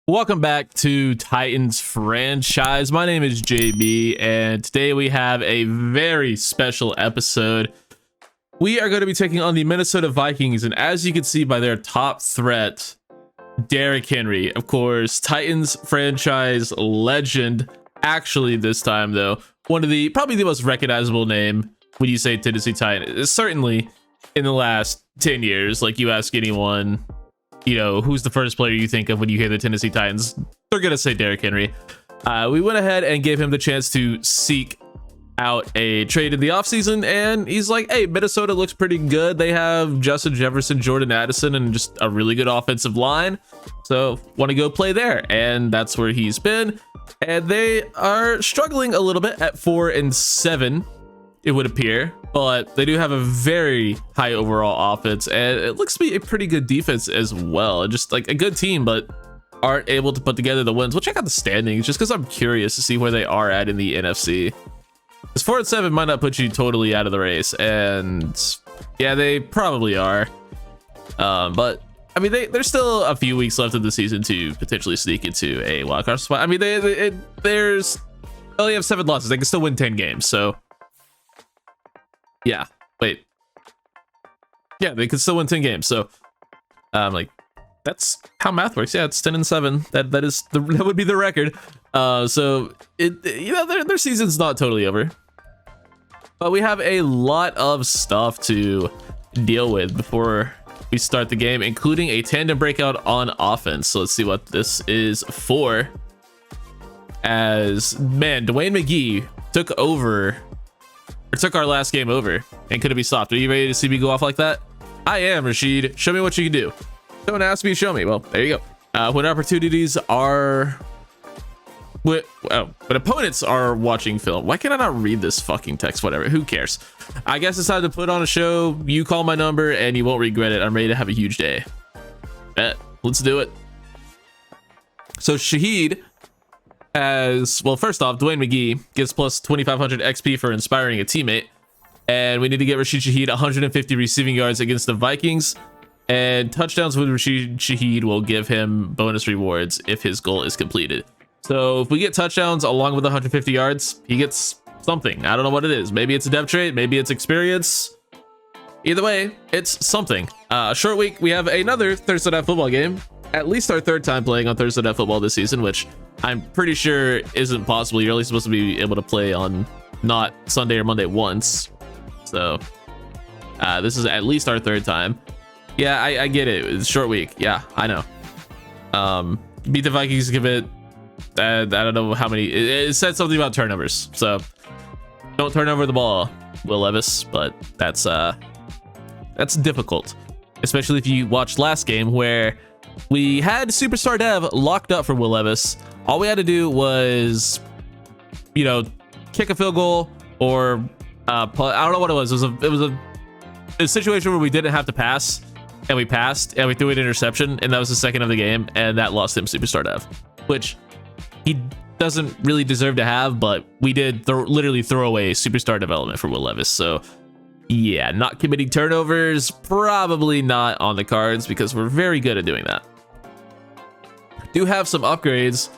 Welcome back to Titans franchise. My name is JB, and today we have a very special episode. We are going to be taking on the Minnesota Vikings, and as you can see by their top threat, Derrick Henry, of course, Titans franchise legend. Actually, this time though, probably the most recognizable name when you say Tennessee Titan, certainly in the last 10 years. Like, you ask anyone, you know, who's the first player you think of when you hear the Tennessee Titans, they're gonna say Derrick Henry. We went ahead and gave him the chance to seek out a trade in the offseason, and he's like, hey, Minnesota looks pretty good. They have Justin Jefferson, Jordan Addison, and just a really good offensive line, so want to go play there. And that's where he's been, and they are struggling a little bit at 4-7, it would appear, but they do have a very high overall offense, and it looks to be a pretty good defense as well. Just like a good team, but aren't able to put together the wins. We'll check out the standings just because I'm curious to see where they are at in the NFC. Because 4-7 might not put you totally out of the race, and yeah, they probably are. But I mean, there's still a few weeks left of the season to potentially sneak into a wildcard spot. I mean, they only have 7 losses. They can still win 10 games, so. Yeah, wait. Yeah, they could still win 10 games. So, like, that's how math works. Yeah, it's 10-7. That would be the record. So their season's not totally over, but we have a lot of stuff to deal with before we start the game, including a tandem breakout on offense. So let's see what this is for. As man, Dwayne McGee took our last game over and couldn't be stopped. Are you ready to see me go off like that? I am, Rashid. Show me what you can do. Don't ask me, show me. Well, there you go. When opportunities are... when opponents are watching film. Why can I not read this fucking text? Whatever. Who cares? I guess it's time to put on a show. You call my number and you won't regret it. I'm ready to have a huge day. Bet. Let's do it. So Shahid has, well, first off, Dwayne McGee gets plus 2,500 XP for inspiring a teammate, and we need to get Rashid Shaheed 150 receiving yards against the Vikings, and touchdowns with Rashid Shaheed will give him bonus rewards if his goal is completed. So if we get touchdowns along with 150 yards, he gets something. I don't know what it is. Maybe it's a depth trait, maybe it's experience. Either way, it's something. Short week, we have another Thursday Night Football game. At least our third time playing on Thursday Night Football this season, which I'm pretty sure isn't possible. You're only supposed to be able to play on not Sunday or Monday once. So this is at least our third time. Yeah, I get it. It's a short week. Yeah, I know. Beat the Vikings, give it, I don't know how many. It said something about turnovers. So don't turn over the ball, Will Levis. But that's difficult, especially if you watched last game where we had Superstar Dev locked up for Will Levis. All we had to do was, you know, kick a field goal or I don't know what it was. It was a situation where we didn't have to pass, and we passed, and we threw an interception, and that was the second of the game, and that lost him Superstar Dev, which he doesn't really deserve to have, but we did literally throw away Superstar development for Will Levis. So yeah, not committing turnovers, probably not on the cards because we're very good at doing that. Do have some upgrades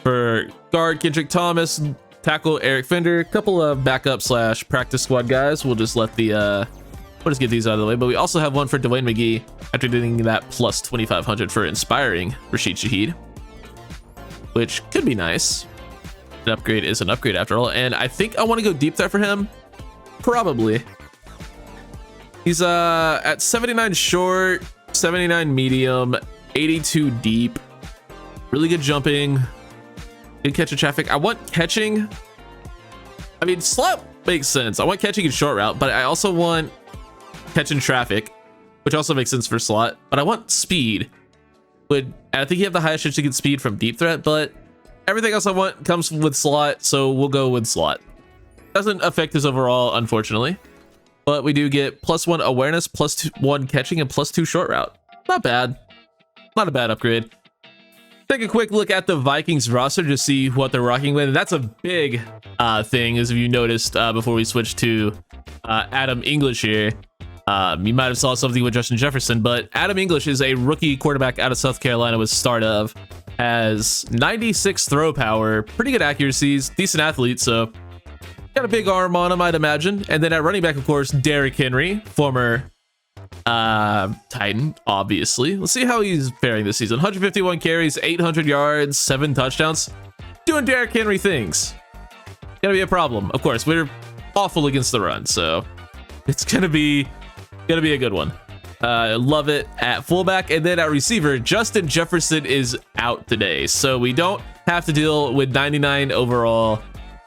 for guard Kendrick Thomas, tackle Eric Fender, a couple of backup / practice squad guys. We'll just let we'll just get these out of the way. But we also have one for Dwayne McGee after doing that plus 2,500 for inspiring Rashid Shaheed, which could be nice. An upgrade is an upgrade after all, and I think I want to go deep threat for him. Probably. He's at 79 short, 79 medium, 82 deep. Really good jumping. Good catch of traffic. I want catching. I mean, slot makes sense. I want catching in short route, but I also want catching traffic, which also makes sense for slot. But I want speed. I think you have the highest chance to get speed from deep threat, but everything else I want comes with slot, so we'll go with slot. Doesn't affect his overall, unfortunately. But we do get +1 awareness, +1 catching, and +2 short route. Not bad. Not a bad upgrade. Take a quick look at the Vikings roster to see what they're rocking with. That's a big thing, as if you noticed before we switched to Adam English here. You might have saw something with Justin Jefferson, but Adam English is a rookie quarterback out of South Carolina with start of. has 96 throw power, pretty good accuracies, decent athlete, so got a big arm on him, I'd imagine. And then at running back, of course, Derrick Henry, former Titan, obviously. Let's see how he's faring this season. 151 carries, 800 yards, 7 touchdowns. Doing Derrick Henry things. Gonna be a problem. Of course, we're awful against the run, so it's gonna be a good one. Love it at fullback. And then at receiver, Justin Jefferson is out today, so we don't have to deal with 99 overall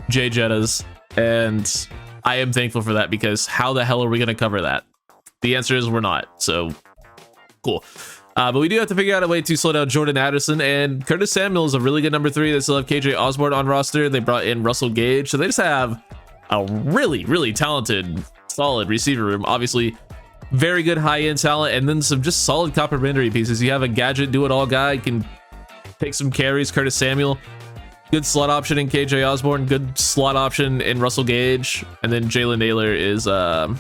Jay Jettas, and I am thankful for that, because how the hell are we going to cover that? The answer is we're not, so cool. But we do have to figure out a way to slow down Jordan Addison, and Curtis Samuel is a really good number 3. They still have KJ Osborne on roster. They brought in Russell Gage, so they just have a really talented, solid receiver room. Obviously, very good high-end talent, and then some just solid complementary pieces. You have a gadget do-it-all guy, can take some carries, Curtis Samuel. Good slot option in KJ Osborne, good slot option in Russell Gage, and then Jalen Naylor is, and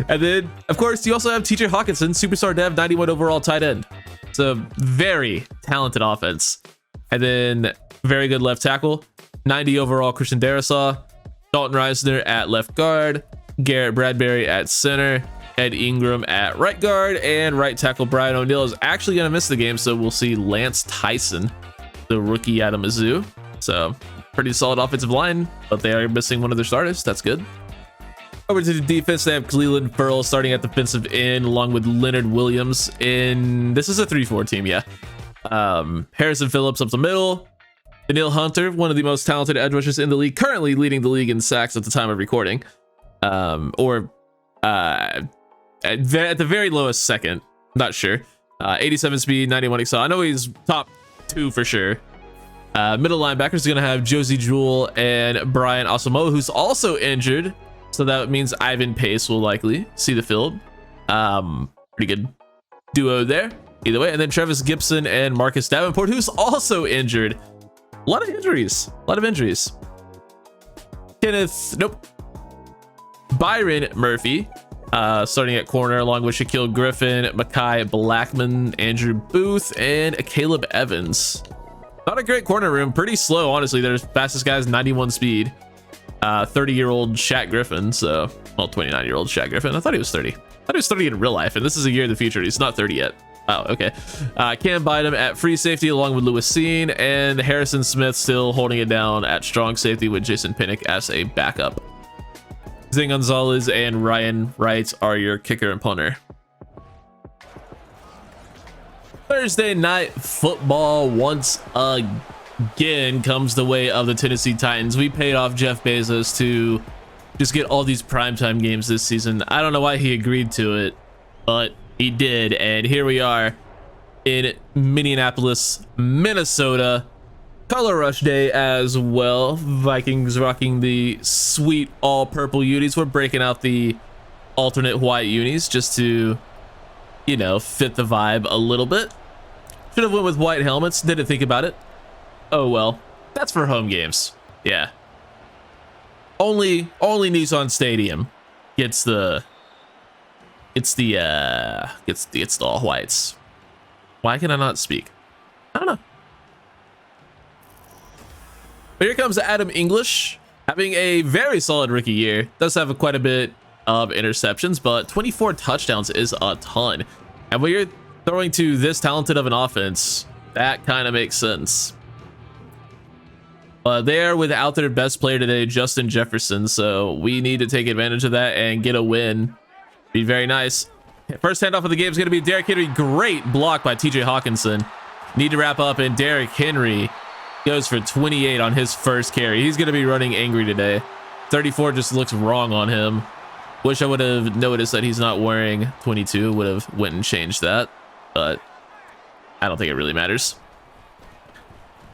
then, of course, you also have TJ Hawkinson, Superstar Dev, 91 overall tight end. It's a very talented offense. And then, very good left tackle, 90 overall Christian Darrisaw, Dalton Reisner at left guard, Garrett Bradbury at center, Ed Ingram at right guard, and right tackle Brian O'Neill is actually going to miss the game, so we'll see Lance Tyson, the rookie out of Mizzou. So, pretty solid offensive line, but they are missing one of their starters. That's good. Over to the defense, they have Cleveland Ferrell starting at defensive end, along with Leonard Williams. This is a 3-4 team, yeah. Harrison Phillips up the middle. Daniil Hunter, one of the most talented edge rushers in the league, currently leading the league in sacks at the time of recording. At the very lowest second, not sure. 87 speed, 91 XL. I know he's top 2 for sure. Middle linebackers is going to have Josie Jewell and Brian Asamoah, who's also injured. So that means Ivan Pace will likely see the field. Pretty good duo there. Either way. And then Travis Gibson and Marcus Davenport, who's also injured. A lot of injuries. Byron Murphy, starting at corner, along with Shaquille Griffin, Mekhi Blackman, Andrew Booth, and Caleb Evans. Not a great corner room. Pretty slow, honestly. Their fastest guy is 91 speed. 30-year-old Shaq Griffin. So, well, 29-year-old Shaq Griffin. I thought he was 30. I thought he was 30 in real life, and this is a year in the future. He's not 30 yet. Oh, okay. Cam Bynum at free safety, along with Lewis Seen, and Harrison Smith still holding it down at strong safety with Jason Pinnock as a backup. Zane Gonzalez and Ryan Wright are your kicker and punter. Thursday night football once again comes the way of the Tennessee Titans. We paid off Jeff Bezos to just get all these primetime games this season. I don't know why he agreed to it, but he did, and here we are in Minneapolis, Minnesota. Color Rush Day as well. Vikings rocking the sweet all-purple unis. We're breaking out the alternate white unis just to, you know, fit the vibe a little bit. Should have went with white helmets. Didn't think about it. Oh well. That's for home games. Yeah. Only Nissan Stadium gets the all whites. Why can I not speak? I don't know. But here comes Adam English, having a very solid rookie year. Does have quite a bit of interceptions, but 24 touchdowns is a ton. And when you're throwing to this talented of an offense, that kind of makes sense. They are without their best player today, Justin Jefferson, so we need to take advantage of that and get a win. Be very nice. First handoff of the game is going to be Derrick Henry. Great block by TJ Hawkinson. Need to wrap up, and Derrick Henry goes for 28 on his first carry. He's going to be running angry today. 34 just looks wrong on him. Wish I would have noticed that he's not wearing 22. Would have went and changed that, but I don't think it really matters.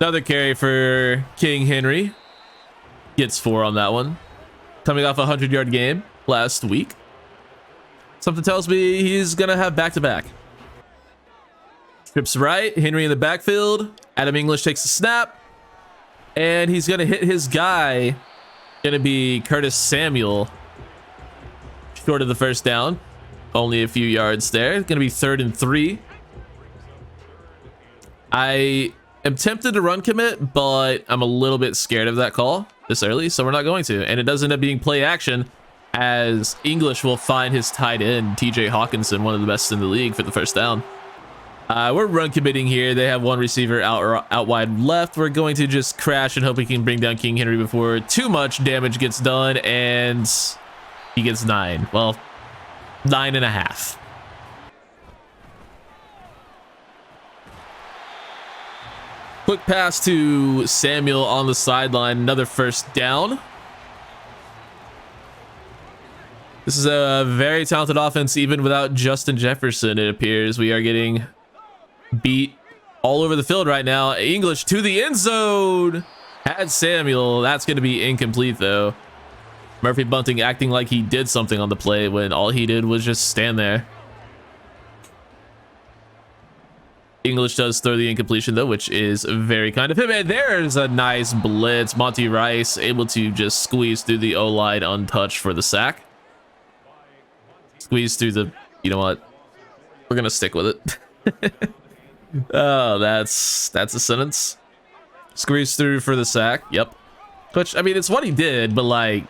Another carry for King Henry. Gets 4 on that one. Coming off a 100-yard game last week. Something tells me he's going to have back-to-back. Trips right. Henry in the backfield. Adam English takes the snap. And he's going to hit his guy. Going to be Curtis Samuel. Short of the first down. Only a few yards there. It's going to be 3rd and 3. I am tempted to run commit, but I'm a little bit scared of that call this early, so we're not going to. And it does end up being play action, as English will find his tight end, TJ Hawkinson, one of the best in the league, for the first down. We're run committing here. They have one receiver out wide left. We're going to just crash and hope we can bring down King Henry before too much damage gets done, and he gets 9. Well, 9.5. Quick pass to Samuel on the sideline. Another first down. This is a very talented offense, even without Justin Jefferson, it appears. We are getting beat all over the field right now. English to the end zone. Had Samuel. That's going to be incomplete, though. Murphy Bunting acting like he did something on the play when all he did was just stand there. English does throw the incompletion, though, which is very kind of him. And there's a nice blitz. Monty Rice able to just squeeze through the O-line untouched for the sack. Squeeze through the... You know what? We're going to stick with it. Oh, that's a sentence. Squeeze through for the sack. Yep. Which, I mean, it's what he did, but, like,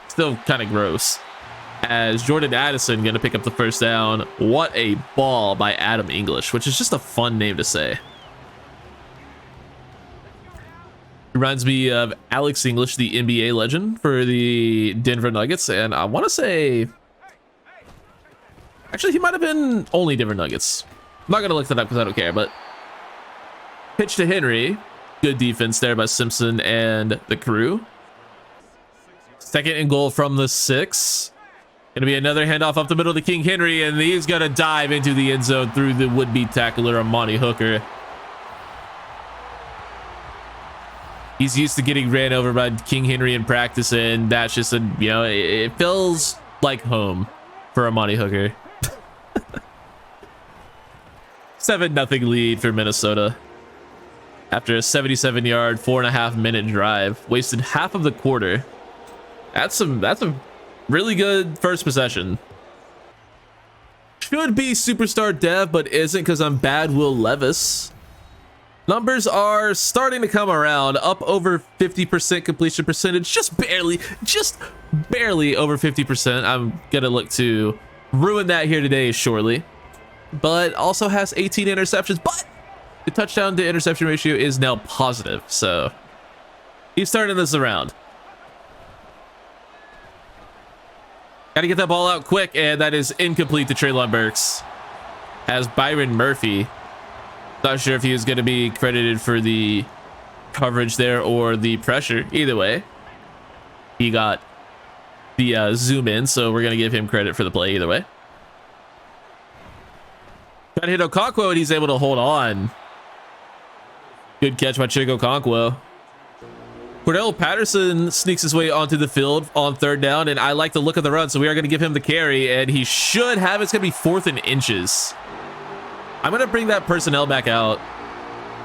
still kind of gross. As Jordan Addison going to pick up the first down. What a ball by Adam English, which is just a fun name to say. Reminds me of Alex English, the NBA legend for the Denver Nuggets. And I want to say... Actually, he might have been only Denver Nuggets. I'm not going to look that up because I don't care, but... Pitch to Henry. Good defense there by Simpson and the crew. 2nd and goal from the 6. Gonna be another handoff up the middle to King Henry, and he's gonna dive into the end zone through the would-be tackler, Amani Hooker. He's used to getting ran over by King Henry in practice, and that's just it feels like home for Amani Hooker. 7-0 lead for Minnesota. After a 77-yard, 4.5-minute drive, wasted half of the quarter. That's a really good first possession. Should be superstar dev, but isn't because I'm bad Will Levis. Numbers are starting to come around, up over 50% completion percentage, just barely over 50%. I'm gonna look to ruin that here today shortly, but also has 18 interceptions, but the touchdown to interception ratio is now positive, so he's turning this around. Got to get that ball out quick, and that is incomplete to Treylon Burks. As Byron Murphy, not sure if he was going to be credited for the coverage there or the pressure. Either way, he got the zoom in, so we're going to give him credit for the play either way. Got to hit Okonkwo, and he's able to hold on. Good catch by Chico Okonkwo. Cordell Patterson sneaks his way onto the field on 3rd down, and I like the look of the run, so we are going to give him the carry, and he should have. It's going to be 4th and inches. I'm going to bring that personnel back out,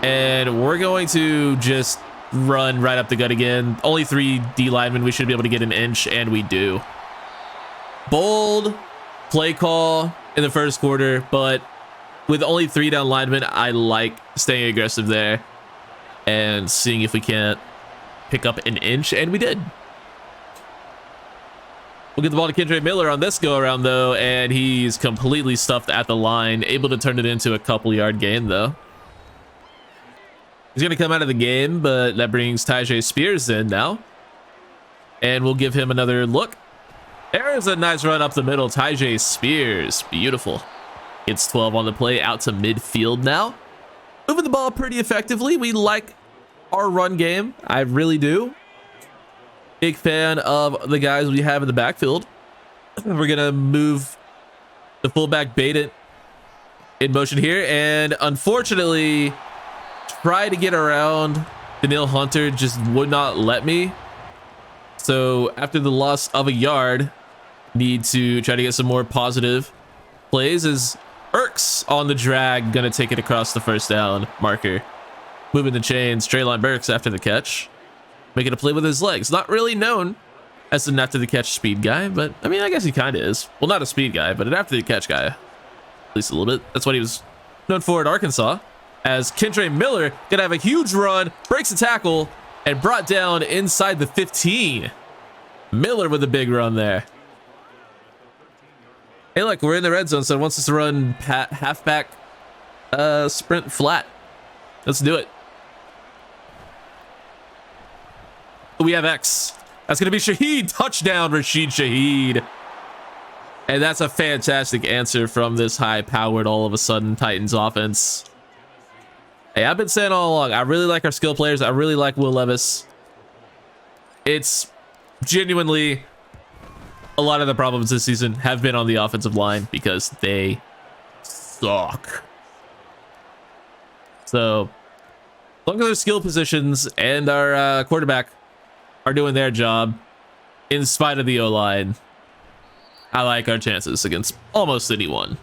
and we're going to just run right up the gut again. Only 3 D linemen. We should be able to get an inch, and we do. Bold play call in the first quarter, but with only 3 down linemen, I like staying aggressive there and seeing if we can't pick up an inch, and we did. We'll get the ball to Kendra Miller on this go around, though, and he's completely stuffed at the line, able to turn it into a couple-yard gain, though. He's going to come out of the game, but that brings Tyjae Spears in now, and we'll give him another look. There's a nice run up the middle. Tyjae Spears, beautiful. It's 12 on the play, out to midfield now. Moving the ball pretty effectively. We like our run game. I really do. Big fan of the guys we have in the backfield. We're gonna move the fullback Bait in motion here, and unfortunately try to get around Daniil Hunter, just would not let me. So after the loss of a yard, need to try to get some more positive plays. As Erks on the drag, gonna take it across the first down marker. Moving the chains, Treylon Burks after the catch. Making a play with his legs. Not really known as an after the catch speed guy, but I mean, I guess he kind of is. Well, not a speed guy, but an after the catch guy, at least a little bit. That's what he was known for at Arkansas. As Kendre Miller gonna have a huge run, breaks a tackle, and brought down inside the 15. Miller with a big run there. Hey, look, we're in the red zone, so it wants us to run halfback sprint flat. Let's do it. We have X. That's going to be Shaheed. Touchdown, Rashid Shaheed. And that's a fantastic answer from this high-powered, all of a sudden, Titans offense. Hey, I've been saying all along, I really like our skill players. I really like Will Levis. It's genuinely a lot of the problems this season have been on the offensive line because they suck. So, as long as their skill positions and our quarterback are doing their job in spite of the O-line, I like our chances against almost anyone.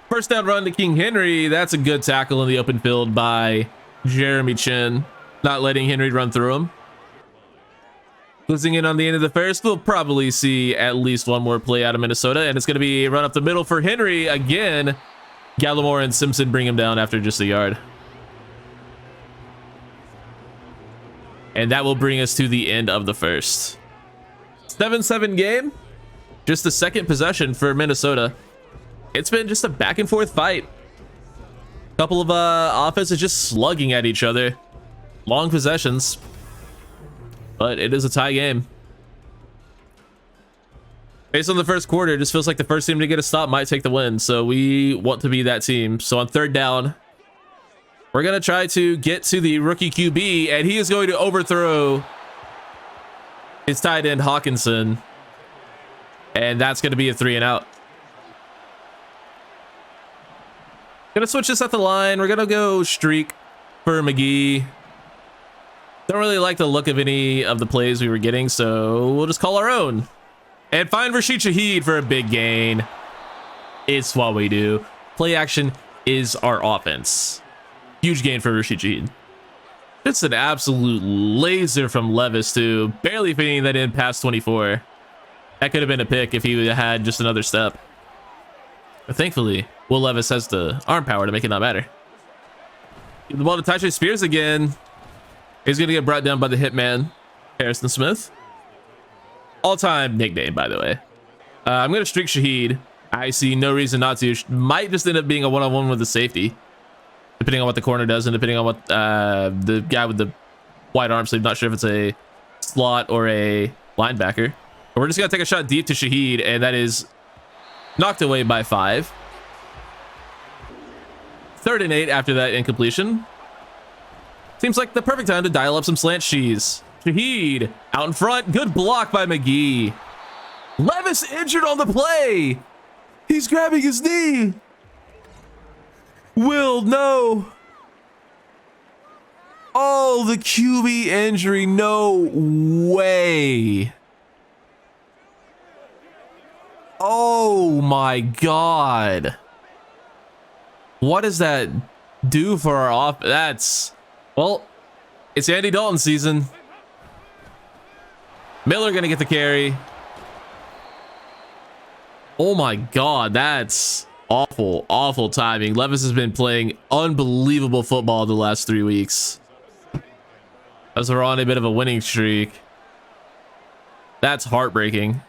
First down run to King Henry. That's a good tackle in the open field by Jeremy Chin, not letting Henry run through him. Closing in on the end of the first, we'll probably see at least one more play out of Minnesota, and it's going to be a run up the middle for Henry again. Gallimore and Simpson bring him down after just a yard. And that will bring us to the end of the first. 7-7 game. Just the second possession for Minnesota. It's been just a back and forth fight. Couple of offenses just slugging at each other. Long possessions. But it is a tie game. Based on the first quarter, it just feels like the first team to get a stop might take the win. So we want to be that team. So on third down, we're going to try to get to the rookie QB, and he is going to overthrow his tight end Hawkinson. And that's going to be a 3-and-out. Going to switch this at the line. We're going to go streak for McGee. Don't really like the look of any of the plays we were getting, so we'll just call our own. And find Rashid Shaheed for a big gain. It's what we do. Play action is our offense. Huge gain for Rashid Shaheed. It's an absolute laser from Levis, too. Barely fitting that in past 24. That could have been a pick if he had just another step. But thankfully, Will Levis has the arm power to make it not matter. Give the ball to Tyjae Spears again. He's going to get brought down by the hitman, Harrison Smith. All-time nickname, by the way. I'm going to streak Shaheed. I see no reason not to. Might just end up being a one-on-one with the safety, depending on what the corner does and depending on what the guy with the wide arm sleeve. Not sure if it's a slot or a linebacker. But we're just going to take a shot deep to Shaheed, and that is knocked away by 5. 3rd and 8 after that incompletion. Seems like the perfect time to dial up some slant cheese. Shaheed out in front. Good block by McGee. Levis injured on the play. He's grabbing his knee. Will, no. Oh, the QB injury. No way. Oh my God. What does that do for our off? That's, well, it's Andy Dalton season. Miller gonna get the carry. Oh my God, that's awful, awful timing. Levis has been playing unbelievable football the last 3 weeks. As we're on a bit of a winning streak. That's heartbreaking.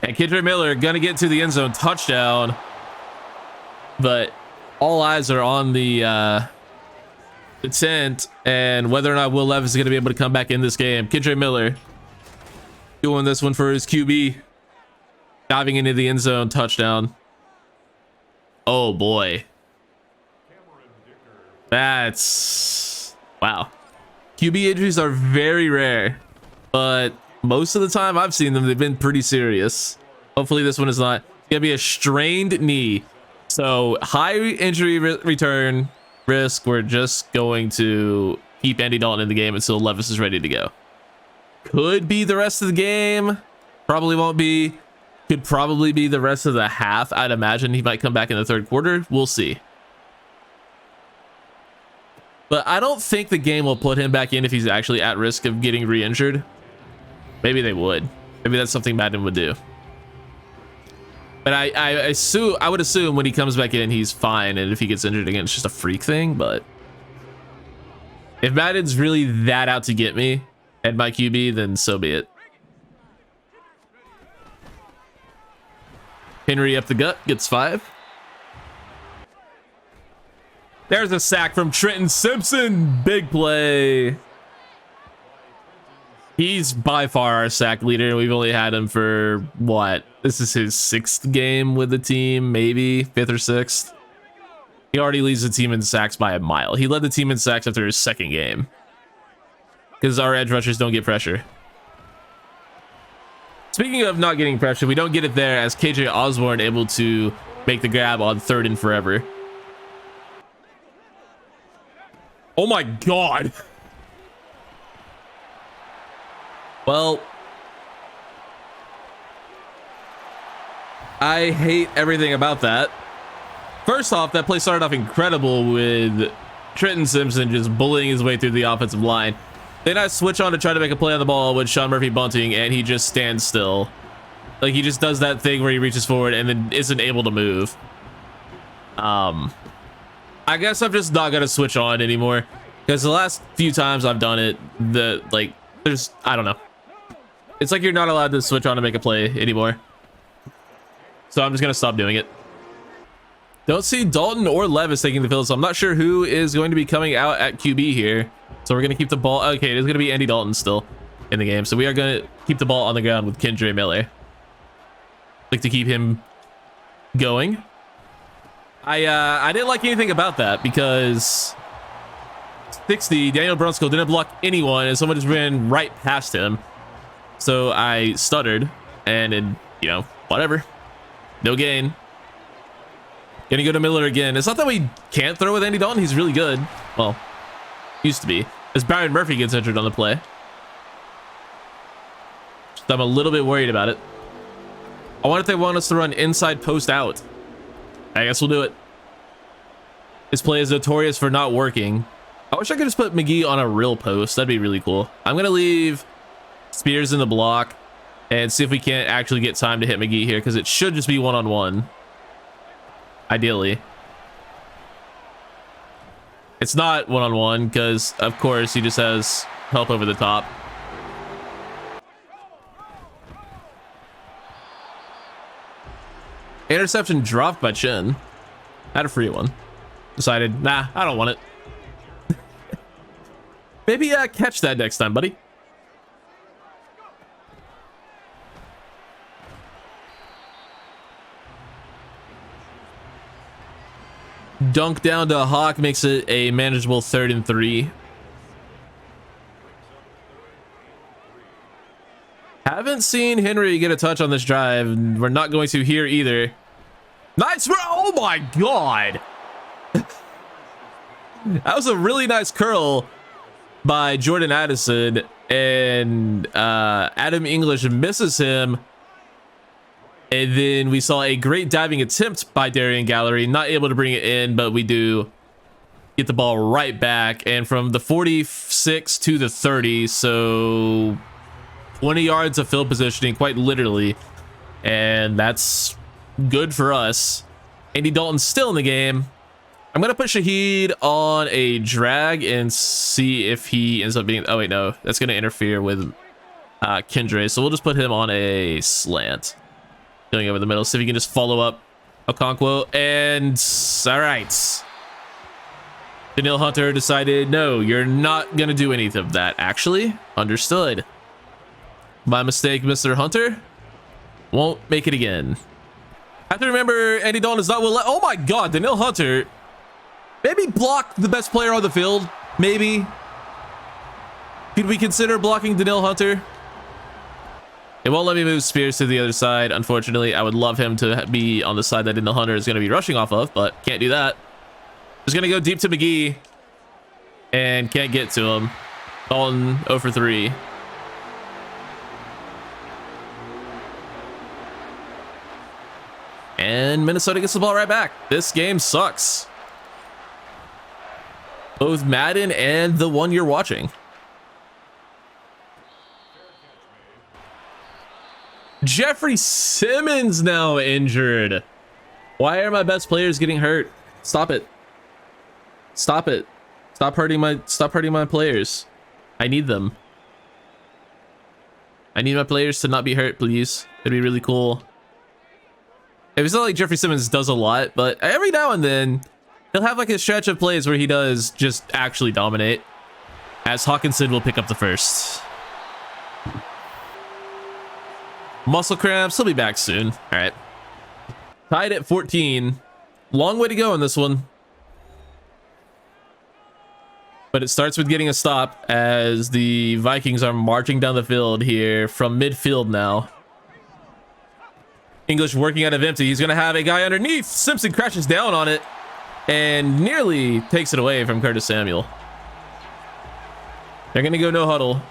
And Kendre Miller gonna get to the end zone, touchdown. But all eyes are on the tent and whether or not Will Levis is going to be able to come back in this game. Kendre Miller doing this one for his QB. Diving into the end zone, touchdown. Oh boy. That's, wow. QB injuries are very rare, but most of the time I've seen them, they've been pretty serious. Hopefully this one is not. It's going to be a strained knee. So high injury return risk. We're just going to keep Andy Dalton in the game until Levis is ready to go. Could be the rest of the game. Probably won't be. Could probably be the rest of the half. I'd imagine he might come back in the third quarter. We'll see. but I don't think the game will put him back in if he's actually at risk of getting re-injured. Maybe they would. Maybe that's something Madden would do. But I would assume when he comes back in, he's fine, and if he gets injured again, it's just a freak thing. But if Madden's really that out to get me and my QB, then so be it. Henry up the gut, gets 5. There's a sack from Trenton Simpson. Big play. He's by far our sack leader. We've only had him for what? This is his 6th game with the team, maybe 5th or 6th. He already leads the team in sacks by a mile. He led the team in sacks after his 2nd game because our edge rushers don't get pressure. Speaking of not getting pressure, we don't get it there as KJ Osborne able to make the grab on 3rd and forever. Oh my God. Well, I hate everything about that. First off, that play started off incredible with Trenton Simpson just bullying his way through the offensive line. Then I switch on to try to make a play on the ball with Sean Murphy bunting, and he just stands still. Like, he just does that thing where he reaches forward and then isn't able to move. I guess I'm just not gonna switch on anymore because the last few times I've done it, I don't know. It's like you're not allowed to switch on to make a play anymore. So I'm just gonna stop doing it. Don't see Dalton or Levis taking the field, so I'm not sure who is going to be coming out at QB here. So we're gonna keep the ball. Okay, it is gonna be Andy Dalton still in the game. So we are gonna keep the ball on the ground with Kendre Miller. Like to keep him going. I didn't like anything about that because 60 Daniel Brunskill didn't block anyone and someone just ran right past him. So I stuttered and it, you know, whatever. No gain. Gonna go to Miller again. It's not that we can't throw with Andy Dalton. He's really good. Well, used to be. As Byron Murphy gets injured on the play. So I'm a little bit worried about it. I wonder if they want us to run inside post out. I guess we'll do it. This play is notorious for not working. I wish I could just put McGee on a real post. That'd be really cool. I'm gonna leave Spears in the block and see if we can't actually get time to hit McGee here because it should just be one-on-one. Ideally. It's not one-on-one because, of course, he just has help over the top. Interception dropped by Chin. Had a free one. Decided, nah, I don't want it. Maybe catch that next time, buddy. Dunk down to Hawk makes it a manageable 3rd and 3. Haven't seen Henry get a touch on this drive. We're not going to here either. Nice. Oh my God. That was a really nice curl by Jordan Addison, and Adam English misses him. And then we saw a great diving attempt by Darian Gallery, not able to bring it in, but we do get the ball right back. And from the 46 to the 30, so 20 yards of field positioning, quite literally. And that's good for us. Andy Dalton's still in the game. I'm going to put Shaheed on a drag and see if he ends up being... Oh, wait, no. That's going to interfere with Kendre. So we'll just put him on a slant. Going over the middle. See if he can just follow up Okonkwo. And... All right. Daniil Hunter decided, no, you're not going to do any of that. Actually, understood. My mistake, Mr. Hunter. Won't make it again. I have to remember Andy Dalton is not... Oh, my God. Daniil Hunter... Maybe block the best player on the field. Maybe. Could we consider blocking Daniil Hunter? It won't let me move Spears to the other side. Unfortunately, I would love him to be on the side that Daniil Hunter is going to be rushing off of, but can't do that. Just going to go deep to McGee. And can't get to him. Dalton 0 for 3. And Minnesota gets the ball right back. This game sucks. both Madden and the one you're watching. Jeffrey Simmons now injured. Why are my best players getting hurt? Stop it. Stop it. Stop hurting my players. I need them. I need my players to not be hurt, please. It'd be really cool. It's not like Jeffrey Simmons does a lot, but every now and then he'll have like a stretch of plays where he does just actually dominate, as Hawkinson will pick up the first. Muscle cramps, he'll be back soon. All right. Tied at 14. Long way to go in this one. But it starts with getting a stop as the Vikings are marching down the field here from midfield now. English working out of empty. He's going to have a guy underneath. Simpson crashes down on it and nearly takes it away from Curtis Samuel. They're going to go no huddle.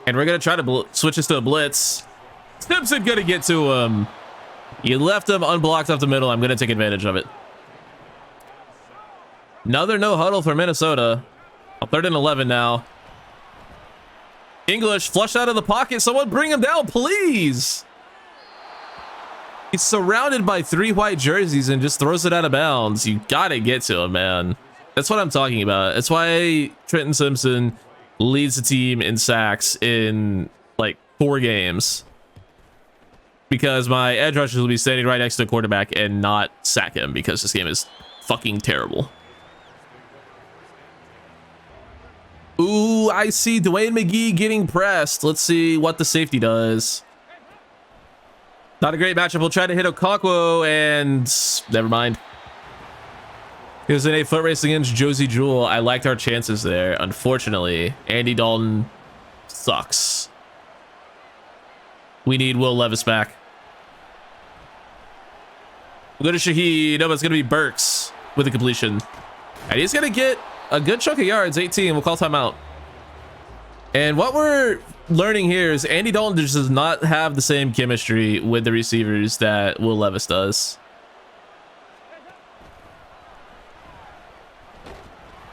And we're going to try to switch this to a blitz. Simpson going to get to him. You left him unblocked up the middle. I'm going to take advantage of it. Another no huddle for Minnesota. 3rd and 11 now. English flushed out of the pocket. Someone bring him down, please. He's surrounded by 3 white jerseys and just throws it out of bounds. You got to get to him, man. That's what I'm talking about. That's why Trenton Simpson leads the team in sacks in like 4 games. Because my edge rushers will be standing right next to the quarterback and not sack him because this game is fucking terrible. Ooh, I see Dwayne McGee getting pressed. Let's see what the safety does. Not a great matchup. We'll try to hit Okonkwo and never mind. He was in a foot race against Josie Jewell. I liked our chances there. Unfortunately, Andy Dalton sucks. We need Will Levis back. We'll go to Shaheed. No, but it's going to be Burks with the completion. And he's going to get a good chunk of yards, 18. We'll call timeout. And what we're learning here is Andy Dalton just does not have the same chemistry with the receivers that Will Levis does.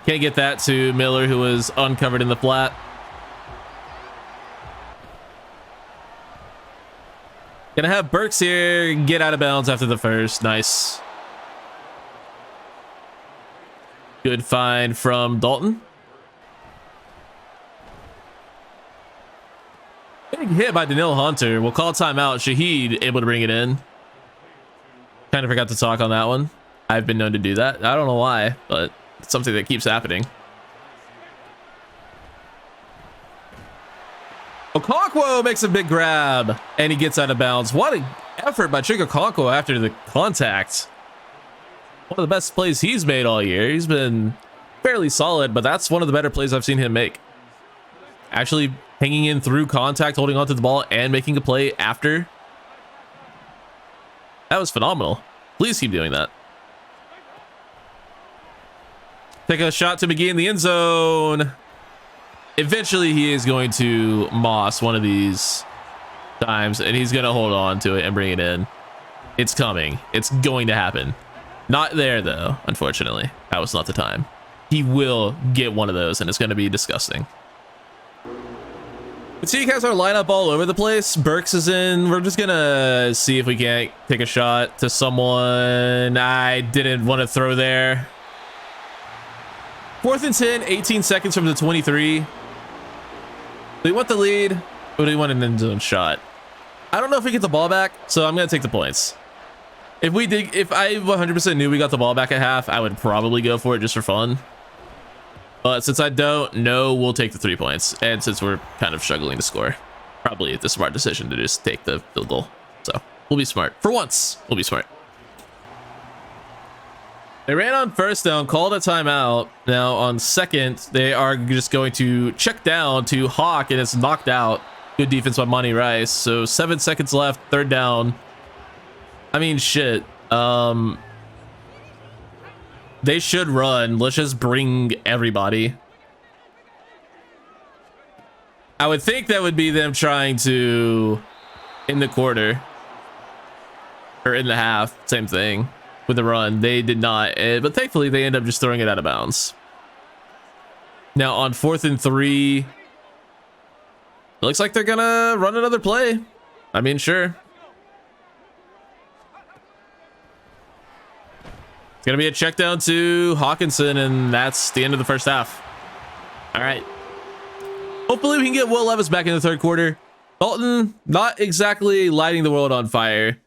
Can't get that to Miller, who was uncovered in the flat. Gonna have Burks here get out of bounds after the first. Nice. Good find from Dalton. Big hit by Daniil Hunter. We'll call timeout. Shaheed able to bring it in. Kind of forgot to talk on that one. I've been known to do that. I don't know why, but it's something that keeps happening. Okonkwo makes a big grab and he gets out of bounds. What an effort by Chig Okonkwo after the contact. One of the best plays he's made all year. He's been fairly solid, but that's one of the better plays I've seen him make. Actually hanging in through contact, holding onto the ball, and making a play after. That was phenomenal. Please keep doing that. Take a shot to McGee in the end zone. Eventually, he is going to moss one of these times, and he's going to hold on to it and bring it in. It's coming. It's going to happen. Not there, though, unfortunately. That was not the time. He will get one of those, and it's going to be disgusting. The team has our lineup all over the place. Burks is in. We're just going to see if we can't take a shot to someone I didn't want to throw there. 4th and 10, 18 seconds from the 23. Do we want the lead, or do we want an end zone shot? I don't know if we get the ball back, so I'm going to take the points. If I 100% knew we got the ball back at half, I would probably go for it just for fun. But since I don't know, we'll take the 3 points. And since we're kind of struggling to score, probably the smart decision to just take the field goal. So we'll be smart. For once, we'll be smart. They ran on first down, called a timeout. Now on second, they are just going to check down to Hawk, and it's knocked out. Good defense by Monty Rice. So 7 seconds left, 3rd down. I mean, shit. They should run. Let's just bring everybody. I would think that would be them trying to in the quarter or in the half. Same thing. with the run. They did not, but thankfully they end up just throwing it out of bounds. Now on 4th and 3, it looks like they're gonna run another play. I mean, sure. It's gonna be a check down to Hawkinson, and that's the end of the first half. All right. Hopefully we can get Will Levis back in the third quarter. Dalton, not exactly lighting the world on fire.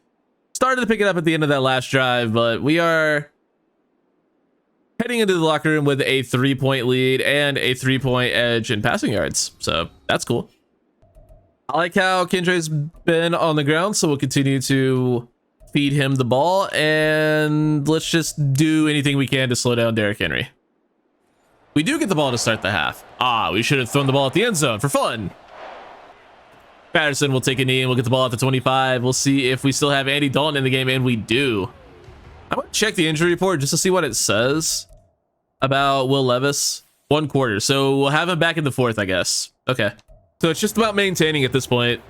Started to pick it up at the end of that last drive, but we are heading into the locker room with a 3-point lead and a 3-point edge in passing yards. So that's cool. I like how Kendre's been on the ground, so we'll continue to feed him the ball, and let's just do anything we can to slow down Derrick Henry. We do get the ball to start the half. We should have thrown the ball at the end zone for fun. Patterson will take a knee and we'll get the ball at the 25. We'll see if we still have Andy Dalton in the game, and we do. I want to check the injury report just to see what it says about Will Levis. 1 quarter, so we'll have him back in the 4th, I guess. Okay, so it's just about maintaining at this point.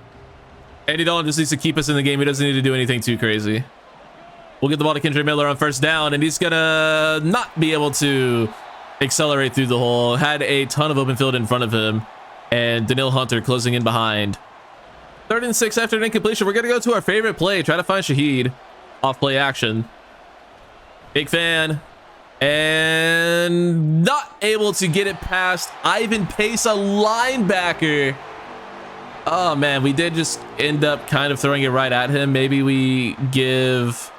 Andy Dalton just needs to keep us in the game. He doesn't need to do anything too crazy. We'll get the ball to Kendre Miller on 1st down, and he's gonna not be able to accelerate through the hole. Had a ton of open field in front of him, and Daniil Hunter closing in behind. 3rd and 6 after an incompletion. We're gonna go to our favorite play, try to find Shaheed off play action. Big fan, and not able to get it past Ivan Pace, a linebacker. Oh man, we did just end up kind of throwing it right at him. Maybe we give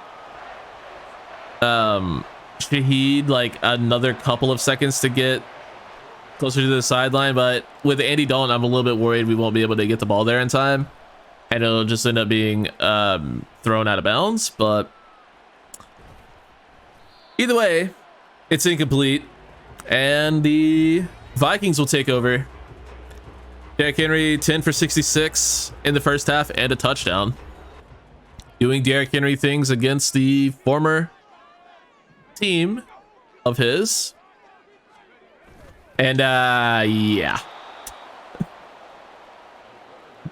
Shaheed like another couple of seconds to get closer to the sideline, but with Andy Dalton, I'm a little bit worried we won't be able to get the ball there in time, and it'll just end up being thrown out of bounds. But either way, it's incomplete, and the Vikings will take over. Derrick Henry 10 for 66 in the first half and a touchdown. Doing Derrick Henry things against the former team of his. And yeah.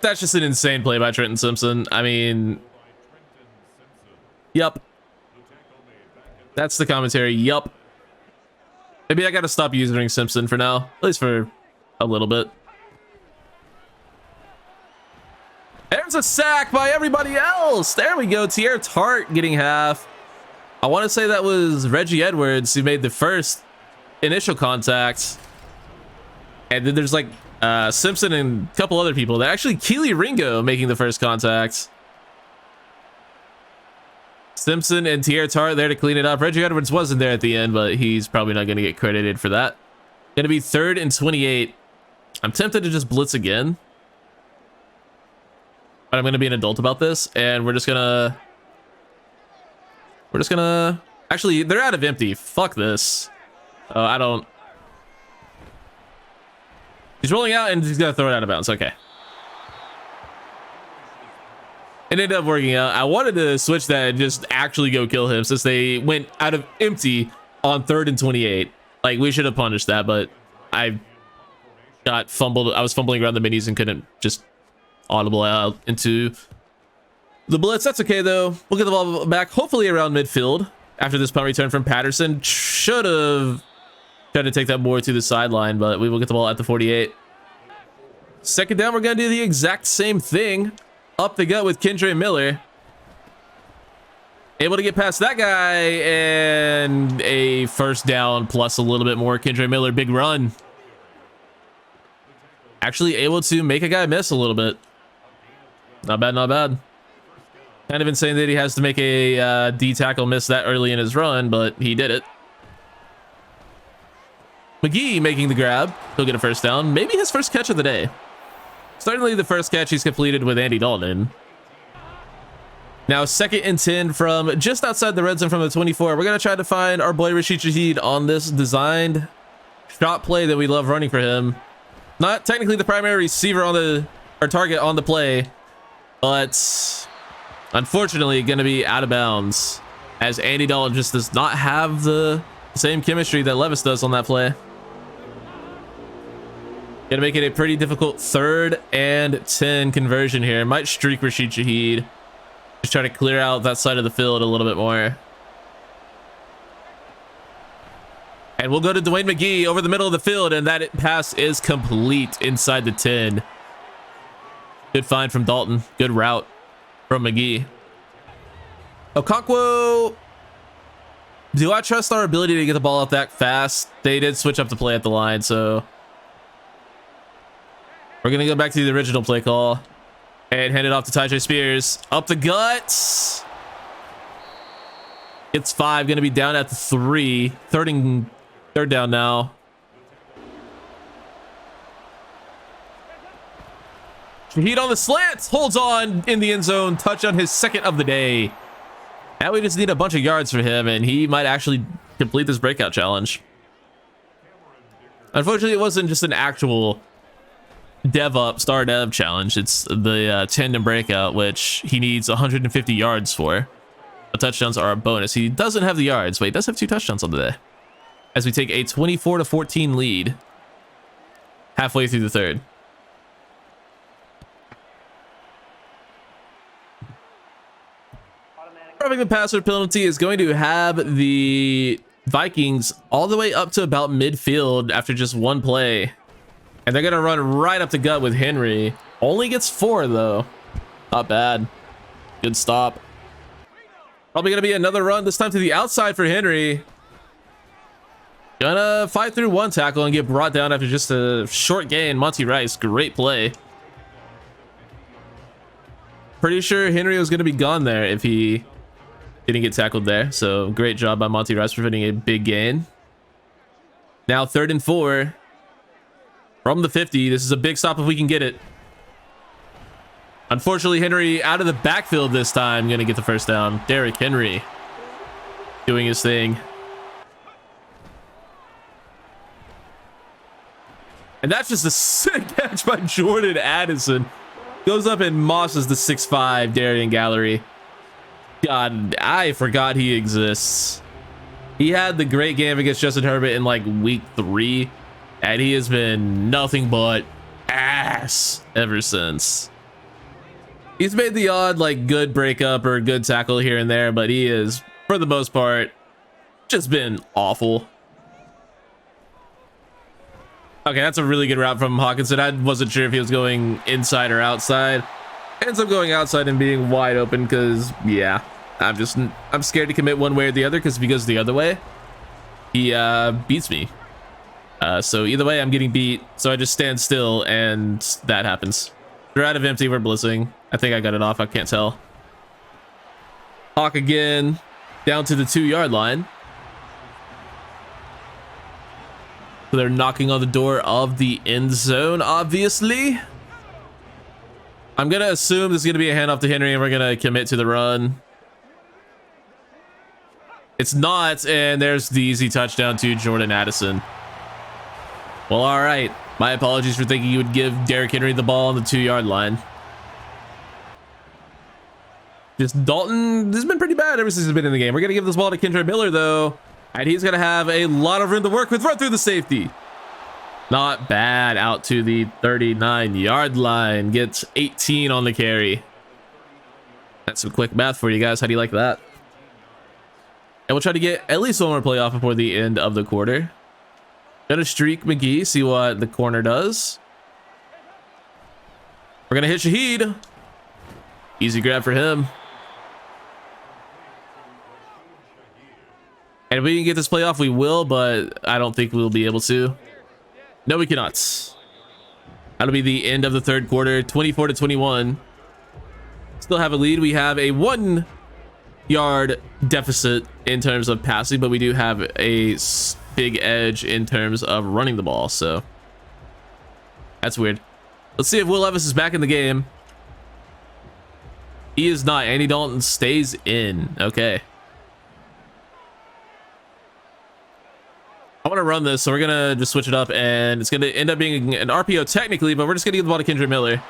That's just an insane play by Trenton Simpson. I mean, yup. That's the commentary. Yup. Maybe I gotta stop using Simpson for now, at least for a little bit. There's a sack by everybody else. There we go. Tierre Tart getting half. I want to say that was Reggie Edwards who made the first initial contact. And then there's like Simpson and a couple other people. They're actually Keely Ringo making the first contact. Simpson and Tierre Tart there to clean it up. Reggie Edwards wasn't there at the end, but he's probably not going to get credited for that. Going to be 3rd and 28. I'm tempted to just blitz again. But I'm going to be an adult about this, and we're just gonna actually, they're out of empty. Fuck this. I don't. He's rolling out and he's gonna throw it out of bounds. Okay. It ended up working out. I wanted to switch that and just actually go kill him since they went out of empty on 3rd and 28. Like, we should have punished that, but I got fumbled. I was fumbling around the minis and couldn't just audible out into the blitz. That's okay though. We'll get the ball back hopefully around midfield after this punt return from Patterson. Should have tried to take that more to the sideline, but we will get the ball at the 48. 2nd down, we're gonna do the exact same thing. Up the gut with Kendre Miller. Able to get past that guy, and a 1st down plus a little bit more. Kendre Miller, big run. Actually able to make a guy miss a little bit. Not bad, not bad. Kind of insane that he has to make a D tackle miss that early in his run, but he did it. McGee making the grab. He'll get a 1st down. Maybe his first catch of the day. Certainly the first catch he's completed with Andy Dalton. Now 2nd and 10 from just outside the red zone from the 24. We're going to try to find our boy Rashid Shaheed on this designed shot play that we love running for him. Not technically the primary receiver on the, or target on the play, but unfortunately going to be out of bounds as Andy Dalton just does not have the same chemistry that Levis does on that play. Gonna make it a pretty difficult 3rd and 10 conversion here. Might streak Rashid Shaheed. Just try to clear out that side of the field a little bit more. And we'll go to Dwayne McGee over the middle of the field, and that pass is complete inside the 10. Good find from Dalton. Good route from McGee. Okonkwo. Do I trust our ability to get the ball up that fast? They did switch up the play at the line, so we're going to go back to the original play call and hand it off to Tyjae Spears. Up the gut. It's 5. Going to be down at the 3. Third down now. Heat on the slants. Holds on in the end zone. Touchdown, his second of the day. Now we just need a bunch of yards for him, and he might actually complete this breakout challenge. Unfortunately, it wasn't just an actual star dev challenge. It's the tandem breakout, which he needs 150 yards for. The touchdowns are a bonus. He doesn't have the yards, but he does have 2 touchdowns on the day. As we take a 24-14 lead halfway through the third. Roughing the passer penalty is going to have the Vikings all the way up to about midfield after just 1 play. And they're going to run right up the gut with Henry. Only gets 4, though. Not bad. Good stop. Probably going to be another run, this time to the outside for Henry. Gonna fight through 1 tackle and get brought down after just a short gain. Monty Rice, great play. Pretty sure Henry was going to be gone there if he didn't get tackled there. So great job by Monty Rice preventing a big gain. Now 3rd and 4 from the 50. This is a big stop if we can get it. Unfortunately, Henry out of the backfield this time. Going to get the first down. Derrick Henry doing his thing. And that's just a sick catch by Jordan Addison. Goes up and mosses the 6'5" Darien Gallery. God, I forgot he exists. He had the great game against Justin Herbert in like week 3. And he has been nothing but ass ever since. He's made the odd like good breakup or good tackle here and there, but he is, for the most part, just been awful. Okay, that's a really good route from Hawkinson. I wasn't sure if he was going inside or outside. Ends up going outside and being wide open because, yeah, I'm scared to commit one way or the other because if he goes the other way, he beats me. So either way, I'm getting beat. So I just stand still and that happens. We're out of empty. We're blitzing. I think I got it off. I can't tell. Hawk again down to the 2-yard line. So they're knocking on the door of the end zone, obviously. I'm going to assume this is going to be a handoff to Henry and we're going to commit to the run. It's not, and there's the easy touchdown to Jordan Addison. Well, all right. My apologies for thinking you would give Derrick Henry the ball on the 2-yard line. Just Dalton has been pretty bad ever since he's been in the game. We're going to give this ball to Kendre Miller, though. And he's going to have a lot of room to work with. Run through the safety. Not bad. Out to the 39-yard line. Gets 18 on the carry. That's some quick math for you guys. How do you like that? And we'll try to get at least 1 more play off before the end of the quarter. Gonna streak McGee. See what the corner does. We're going to hit Shaheed. Easy grab for him. And if we can get this play off, we will, but I don't think we'll be able to. No, we cannot. That'll be the end of the third quarter, 24-21. Still have a lead. We have a 1-yard deficit in terms of passing, but we do have a big edge in terms of running the ball, so that's weird. Let's see if Will Levis is back in the game. He is not. Andy Dalton stays in. Okay. I want to run this, so we're going to just switch it up, and it's going to end up being an RPO technically, but we're just going to give the ball to Kendre Miller,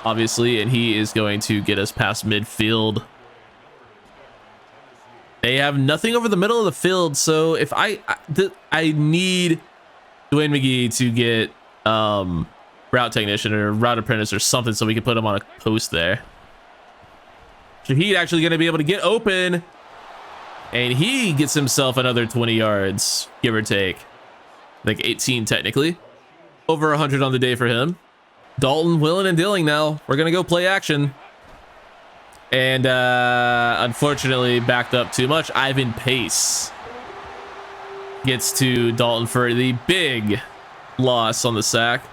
obviously, and he is going to get us past midfield. They have nothing over the middle of the field, so if I need Dwayne McGee to get route technician or route apprentice or something so we can put him on a post there. Shaheed actually going to be able to get open. And he gets himself another 20 yards, give or take. Like 18 technically. Over 100 on the day for him. Dalton willing and dealing now. We're going to go play action. And unfortunately backed up too much. Ivan Pace gets to Dalton for the big loss on the sack.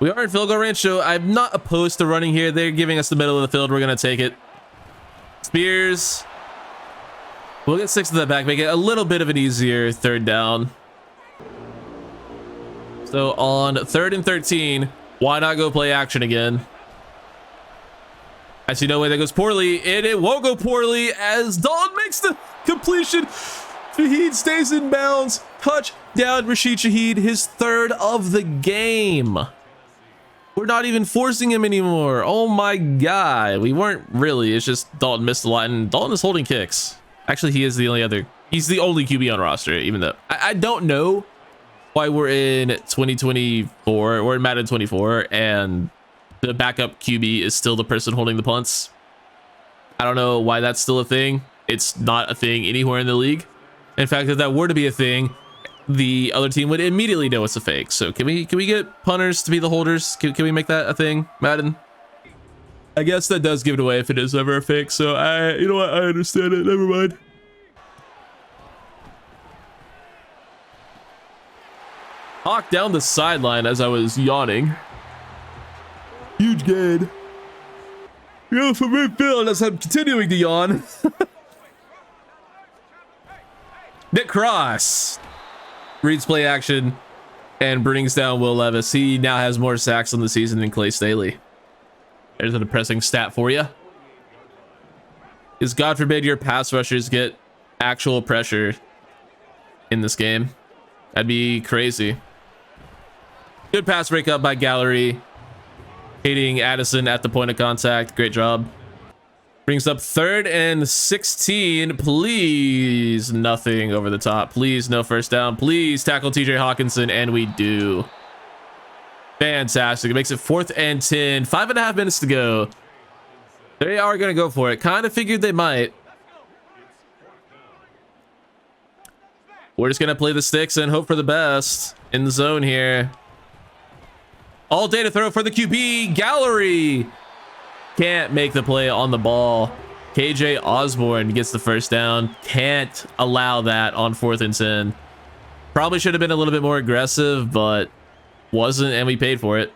We are in field goal range, so I'm not opposed to running here. They're giving us the middle of the field. We're going to take it. Spears. We'll get 6 to the back, make it a little bit of an easier third down. So on 3rd and 13, why not go play action again? I see no way that goes poorly, and it won't go poorly as Dalton makes the completion. Shaheed stays in bounds. Touchdown, Rashid Shaheed, his 3rd of the game. We're not even forcing him anymore. Oh my God. We weren't really. It's just Dalton missed a lot, and Dalton is holding kicks. Actually, he's the only QB on roster, even though I don't know why we're in 2024. We're in Madden 24, and the backup QB is still the person holding the punts. I don't know why that's still a thing. It's not a thing anywhere in the league. In fact, if that were to be a thing, the other team would immediately know it's a fake. So can we get punters to be the holders? Can we make that a thing, Madden? I guess that does give it away if it is ever a fake. So you know what? I understand it. Never mind. Hawk down the sideline as I was yawning. Huge gain. From midfield as I'm continuing to yawn. Nick Cross reads play action and brings down Will Levis. He now has more sacks on the season than Clay Staley. There's a depressing stat for you. Is God forbid your pass rushers get actual pressure in this game. That'd be crazy. Good pass breakup by Gallery. Hitting Addison at the point of contact. Great job. Brings up 3rd and 16. Please nothing over the top. Please no first down. Please tackle TJ Hawkinson, and we do. Fantastic. It makes it 4th and 10. 5.5 minutes to go. They are going to go for it. Kind of figured they might. We're just going to play the sticks and hope for the best in the zone here. All day to throw for the QB. Gallery can't make the play on the ball. KJ Osborne gets the first down. Can't allow that on 4th and 10. Probably should have been a little bit more aggressive, but wasn't, and we paid for it.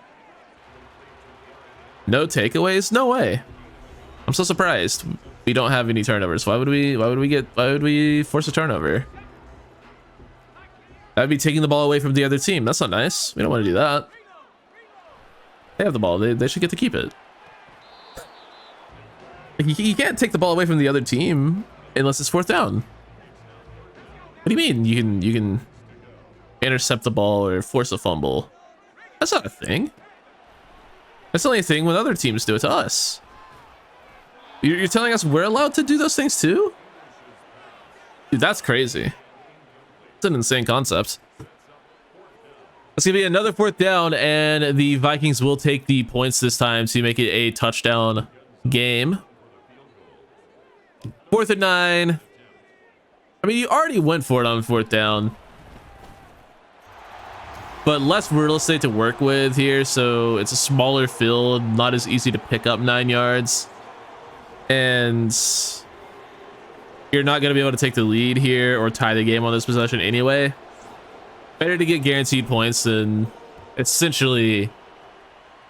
No takeaways? No way. I'm so surprised. We don't have any turnovers. Why would we force a turnover? That'd be taking the ball away from the other team. That's not nice. We don't want to do that. They have the ball. They should get to keep it. You can't take the ball away from the other team unless it's 4th down. What do you mean? You can intercept the ball or force a fumble. That's not a thing. That's only a thing when other teams do it to us. You're telling us we're allowed to do those things too? Dude, that's crazy. It's an insane concept. It's gonna be another 4th down, and the Vikings will take the points this time to make it a touchdown game. 4th and 9. I mean, you already went for it on 4th down, but less real estate to work with here, so it's a smaller field, not as easy to pick up 9 yards, and you're not going to be able to take the lead here or tie the game on this possession anyway. Better to get guaranteed points than essentially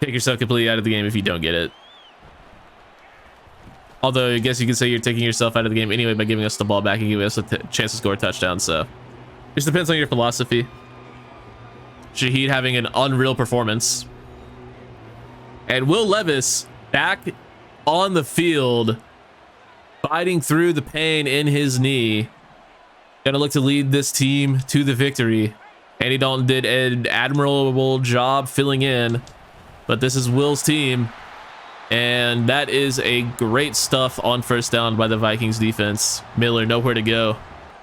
take yourself completely out of the game if you don't get it. Although I guess you could say you're taking yourself out of the game anyway by giving us the ball back and giving us a chance to score a touchdown. So it just depends on your philosophy. Shaheed having an unreal performance. And Will Levis back on the field, fighting through the pain in his knee. Gonna look to lead this team to the victory. Andy Dalton did an admirable job filling in, but this is Will's team. And that is a great stuff on 1st down by the Vikings defense. Miller nowhere to go.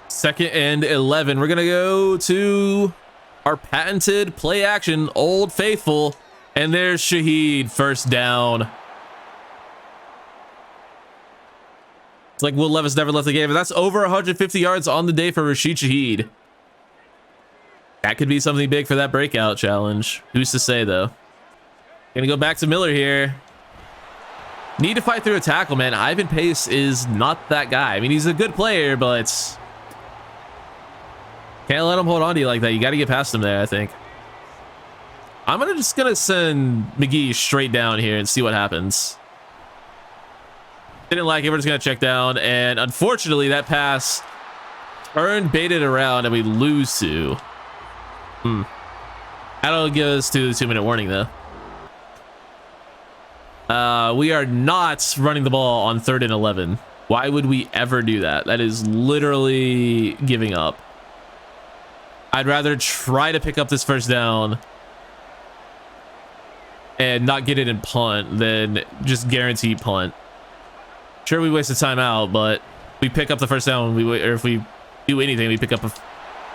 2nd and 11. We're gonna go to our patented play action, Old Faithful, and there's Shaheed, 1st down. It's like Will Levis never left the game, and that's over 150 yards on the day for Rashid Shaheed. That could be something big for that breakout challenge. Who's to say, though? Gonna go back to Miller here. Need to fight through a tackle, man. Ivan Pace is not that guy. I mean, he's a good player, but can't let him hold on to you like that. You got to get past him there, I think. I'm just gonna send McGee straight down here and see what happens. Didn't like it. We're just gonna check down, and unfortunately, that pass turned, baited around, and we lose to. That'll give us to the 2-minute warning, though. We are not running the ball on 3rd and 11. Why would we ever do that? That is literally giving up. I'd rather try to pick up this first down and not get it in punt than just guarantee punt. Sure, we wasted time out, but we pick up the first down. Or if we do anything, we pick up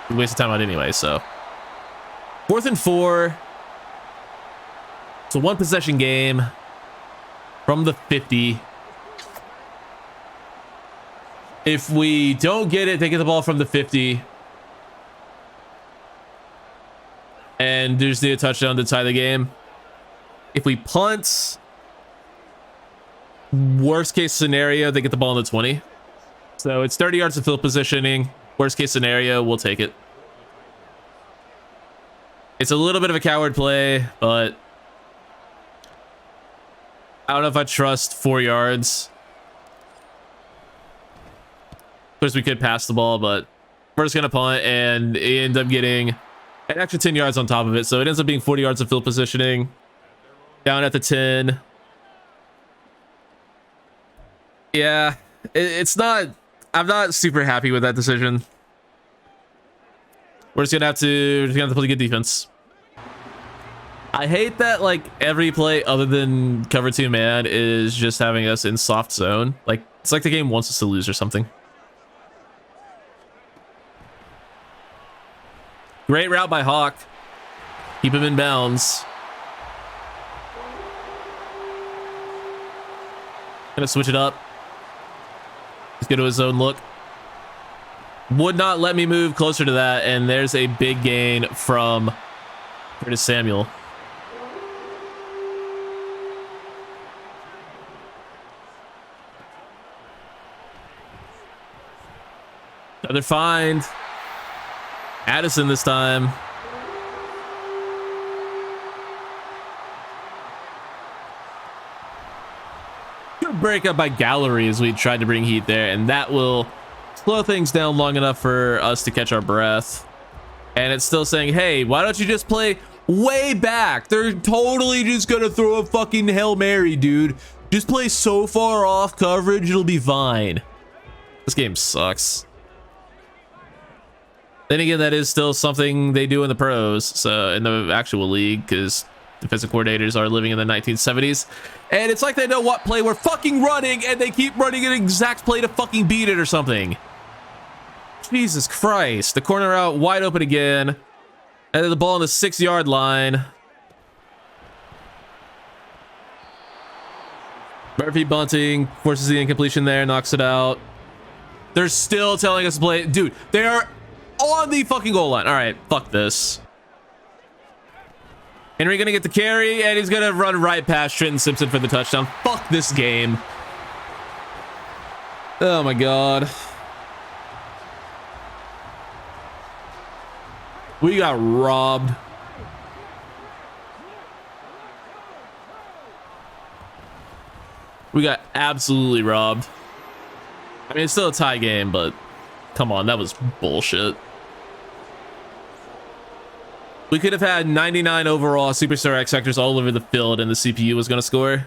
we wasted time out anyway. So 4th and 4. It's a 1 possession game from the 50. If we don't get it, they get the ball from the 50. And just need a touchdown to tie the game. If we punt, worst case scenario, they get the ball in the 20. So it's 30 yards of field positioning. Worst case scenario, we'll take it. It's a little bit of a coward play, but I don't know if I trust 4 yards. Of course, we could pass the ball, but we're just going to punt and end up getting an extra 10 yards on top of it. So it ends up being 40 yards of field positioning. Down at the 10. Yeah, it's not... I'm not super happy with that decision. We're just gonna have to play good defense. I hate that like every play other than cover 2 man is just having us in soft zone. Like it's like the game wants us to lose or something. Great route by Hawk. Keep him in bounds. Gonna switch it up. Let's go to his own look. Would not let me move closer to that, and there's a big gain from Curtis Samuel. Another find. Addison this time. Good breakup by Gallery as we tried to bring heat there, and that will slow things down long enough for us to catch our breath. And it's still saying, hey, why don't you just play way back? They're totally just gonna throw a fucking Hail Mary, dude. Just play so far off coverage, it'll be fine. This game sucks. Then again, that is still something they do in the pros, so in the actual league, because defensive coordinators are living in the 1970s. And it's like they know what play we're fucking running, and they keep running an exact play to fucking beat it or something. Jesus Christ. The corner out wide open again. And then the ball on the 6-yard line. Murphy bunting, forces the incompletion there, knocks it out. They're still telling us to play. Dude, they are on the fucking goal line. All right, fuck this. Henry gonna get the carry, and he's gonna run right past Trenton Simpson for the touchdown. Fuck this game. Oh my god. We got robbed. We got absolutely robbed. I mean, it's still a tie game, but come on, that was bullshit. We could have had 99 overall Superstar X sectors all over the field, and the CPU was going to score.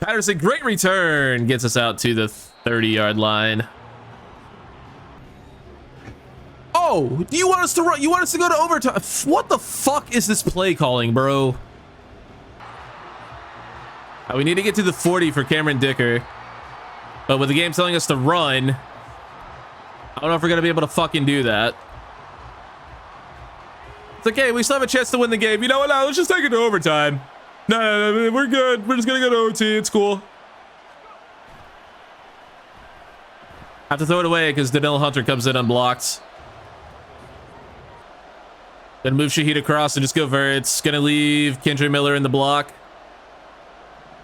Patterson, great return, gets us out to the 30-yard line. Oh, do you want us to run? You want us to go to overtime? What the fuck is this play calling, bro? We need to get to the 40 for Cameron Dicker. But with the game telling us to run, I don't know if we're going to be able to fucking do that. It's okay. We still have a chance to win the game. You know what? Now let's just take it to overtime. No, we're good. We're just gonna go to OT. It's cool. Have to throw it away because Danielle Hunter comes in unblocked. Gonna move Shahid across and just go verts. Gonna leave Kendra Miller in the block.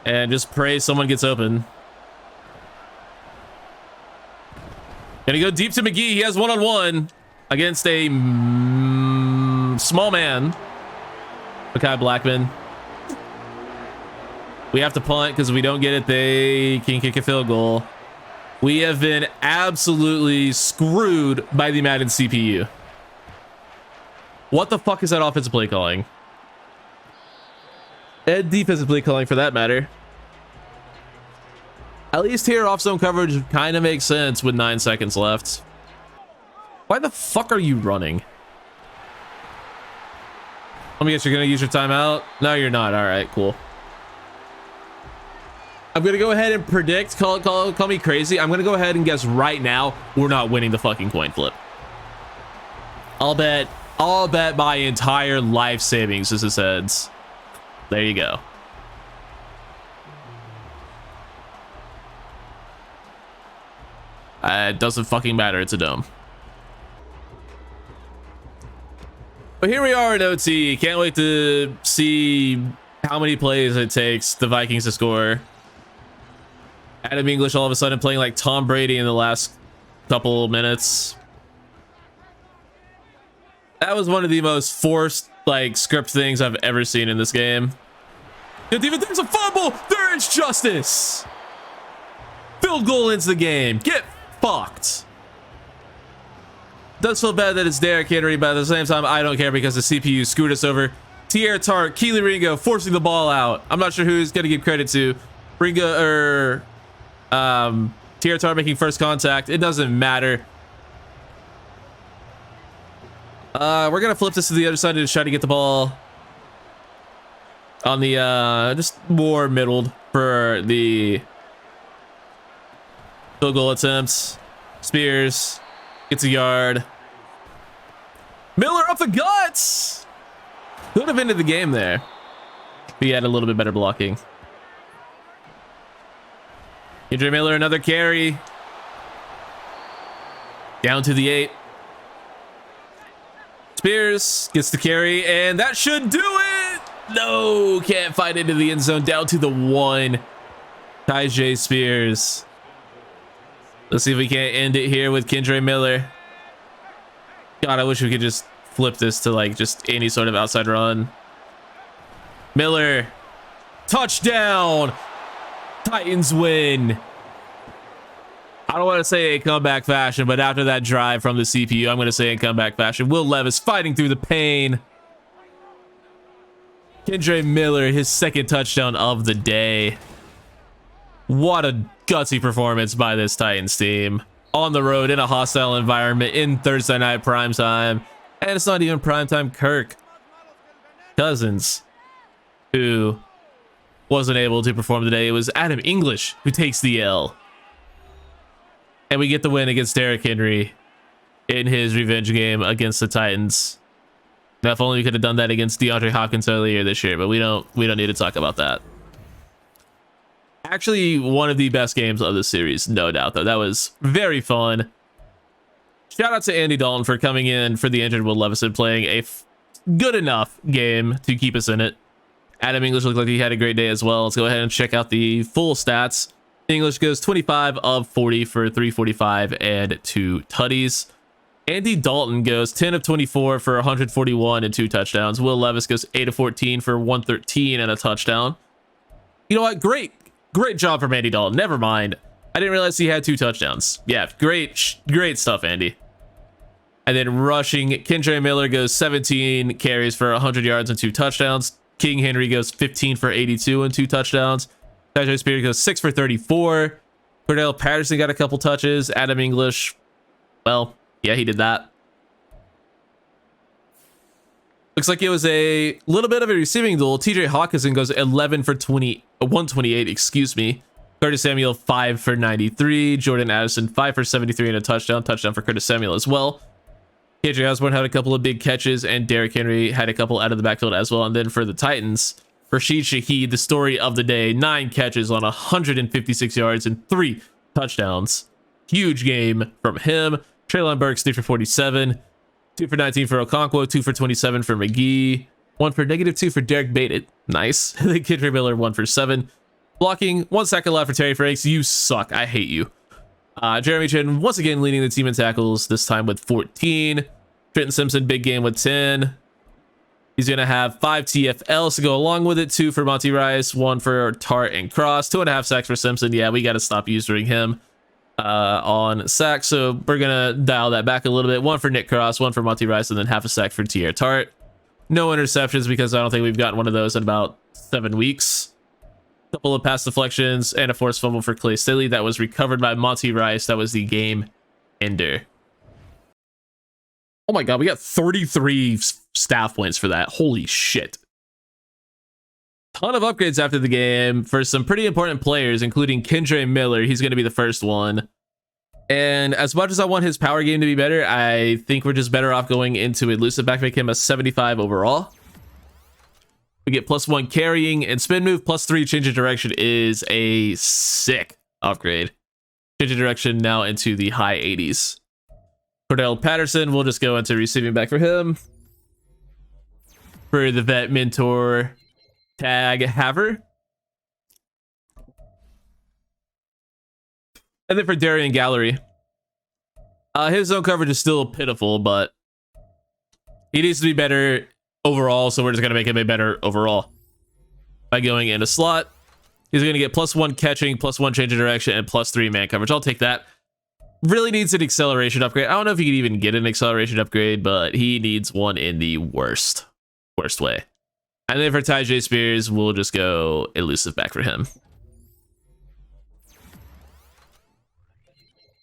And just pray someone gets open. Gonna go deep to McGee. He has one-on-one against a small man. Makai Blackman. We have to punt because if we don't get it, they can kick a field goal. We have been absolutely screwed by the Madden CPU. What the fuck is that offensive play calling? And defensive play calling for that matter. At least here, off zone coverage kind of makes sense with 9 seconds left. Why the fuck are you running? Let me guess, you're gonna use your timeout? No, you're not. All right, cool. I'm gonna go ahead and predict, call me crazy. I'm gonna go ahead and guess right now we're not winning the fucking coin flip. I'll bet my entire life savings is his heads. There you go. It doesn't fucking matter. It's a dome. But here we are in OT. Can't wait to see how many plays it takes the Vikings to score. Adam English all of a sudden playing like Tom Brady in the last couple minutes. That was one of the most forced like script things I've ever seen in this game. And even there's a fumble. There is justice. Field goal ends the game. Get fucked. Does feel bad that it's Derrick Henry, but at the same time, I don't care because the CPU screwed us over. Tierra Tart, Keely Ringo forcing the ball out. I'm not sure who he's going to give credit to. Ringo or Tierra Tart making first contact. It doesn't matter. We're going to flip this to the other side to try to get the ball on the just more middled for the field goal attempts. Spears gets a yard. Miller up the guts. Could have ended the game there. He had a little bit better blocking. Andre Miller, another carry. Down to the 8. Spears gets the carry, and that should do it. No, can't find into the end zone. Down to the 1. Tyjae Spears. Let's see if we can't end it here with Kendre Miller. God, I wish we could just flip this to like just any sort of outside run. Miller, touchdown. Titans win. I don't want to say a comeback fashion, but after that drive from the CPU, I'm going to say in comeback fashion. Will Levis fighting through the pain. Kendre Miller, his second touchdown of the day. What a gutsy performance by this Titans team. On the road, in a hostile environment, in Thursday night primetime. And it's not even primetime Kirk Cousins, who wasn't able to perform today. It was Adam English who takes the L. And we get the win against Derrick Henry in his revenge game against the Titans. Now, if only we could have done that against DeAndre Hopkins earlier this year, but we don't need to talk about that. Actually, one of the best games of the series, no doubt, though. That was very fun. Shout out to Andy Dalton for coming in for the injured Will Levis and playing a good enough game to keep us in it. Adam English looked like he had a great day as well. Let's go ahead and check out the full stats. English goes 25 of 40 for 345 and 2 tutties. Andy Dalton goes 10 of 24 for 141 and 2 touchdowns. Will Levis goes 8 of 14 for 113 and a touchdown. You know what? Great job from Andy Dalton. Never mind. I didn't realize he had 2 touchdowns. Yeah, great stuff, Andy. And then rushing, Kendre Miller goes 17 carries for 100 yards and 2 touchdowns. King Henry goes 15 for 82 and 2 touchdowns. Tyjae Spears goes 6 for 34. Cordell Patterson got a couple touches. Adam English, well, yeah, he did that. Looks like it was a little bit of a receiving duel. TJ Hawkinson goes 11 for 128, excuse me. Curtis Samuel 5 for 93. Jordan Addison 5 for 73 and a touchdown. Touchdown for Curtis Samuel as well. KJ Osborne had a couple of big catches, and Derrick Henry had a couple out of the backfield as well. And then for the Titans, Rashid Shaheed, the story of the day, 9 catches on 156 yards and 3 touchdowns. Huge game from him. Treylon Burks, 3 for 47. 2 for 19 for Okonkwo, 2 for 27 for McGee, 1 for -2 for Derrick Baited. Nice. Kendrick Miller, 1 for 7. Blocking, 1 sack allowed for Terry Franks. You suck. I hate you. Jeremy Chin, once again, leading the team in tackles, this time with 14. Trenton Simpson, big game with 10. He's going to have 5 TFLs to go along with it. 2 for Monty Rice, 1 for Tart and Cross, 2.5 sacks for Simpson. Yeah, we got to stop using him on sacks, so we're going to dial that back a little bit. 1 for Nick Cross, 1 for Monty Rice, and then half a sack for Tierre Tart. No interceptions because I don't think we've gotten one of those in about 7 weeks. Couple of pass deflections and a forced fumble for Clay Staley that was recovered by Monty Rice. That was the game ender. Oh my god, we got 33 staff points for that. Holy shit. Ton of upgrades after the game for some pretty important players, including Kendre Miller. He's going to be the first one. And as much as I want his power game to be better, I think we're just better off going into elusive back, make him a 75 overall. We get +1 carrying and spin move, +3 change of direction is a sick upgrade. Change of direction now into the high 80s. Cordell Patterson, we'll just go into receiving back for him. For the vet mentor, Tag Haver. And then for Darian Gallery, his zone coverage is still pitiful, but he needs to be better overall, so we're just going to make him a better overall by going in a slot. He's going to get +1 catching, +1 change of direction, and +3 man coverage. I'll take that. Really needs an acceleration upgrade. I don't know if he could even get an acceleration upgrade, but he needs one in the worst way. And then for Ty J. Spears, we'll just go elusive back for him.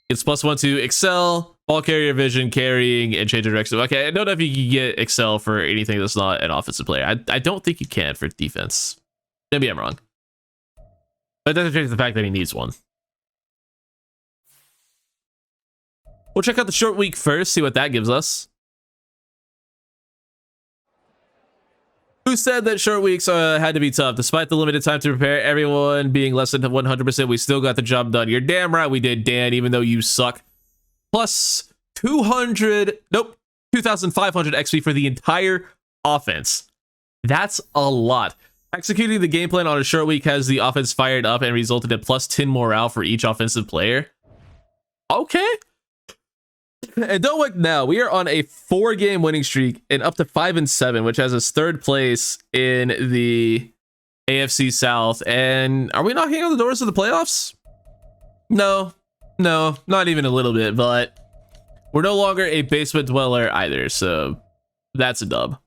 It's +1 to excel, ball carrier vision, carrying, and change of direction. Okay, I don't know if you can get excel for anything that's not an offensive player. I don't think you can for defense. Maybe I'm wrong. But that doesn't change the fact that he needs one. We'll check out the short week first, see what that gives us. Who said that short weeks had to be tough? Despite the limited time to prepare, everyone being less than 100%, we still got the job done. You're damn right we did, Dan, even though you suck. Plus 2,500 XP for the entire offense. That's a lot. Executing the game plan on a short week has the offense fired up and resulted in +10 morale for each offensive player. Okay. And don't look now, we are on a 4-game winning streak and up to 5-7, which has us 3rd place in the AFC South. And are we knocking on the doors of the playoffs? No, not even a little bit, but we're no longer a basement dweller either, so that's a dub.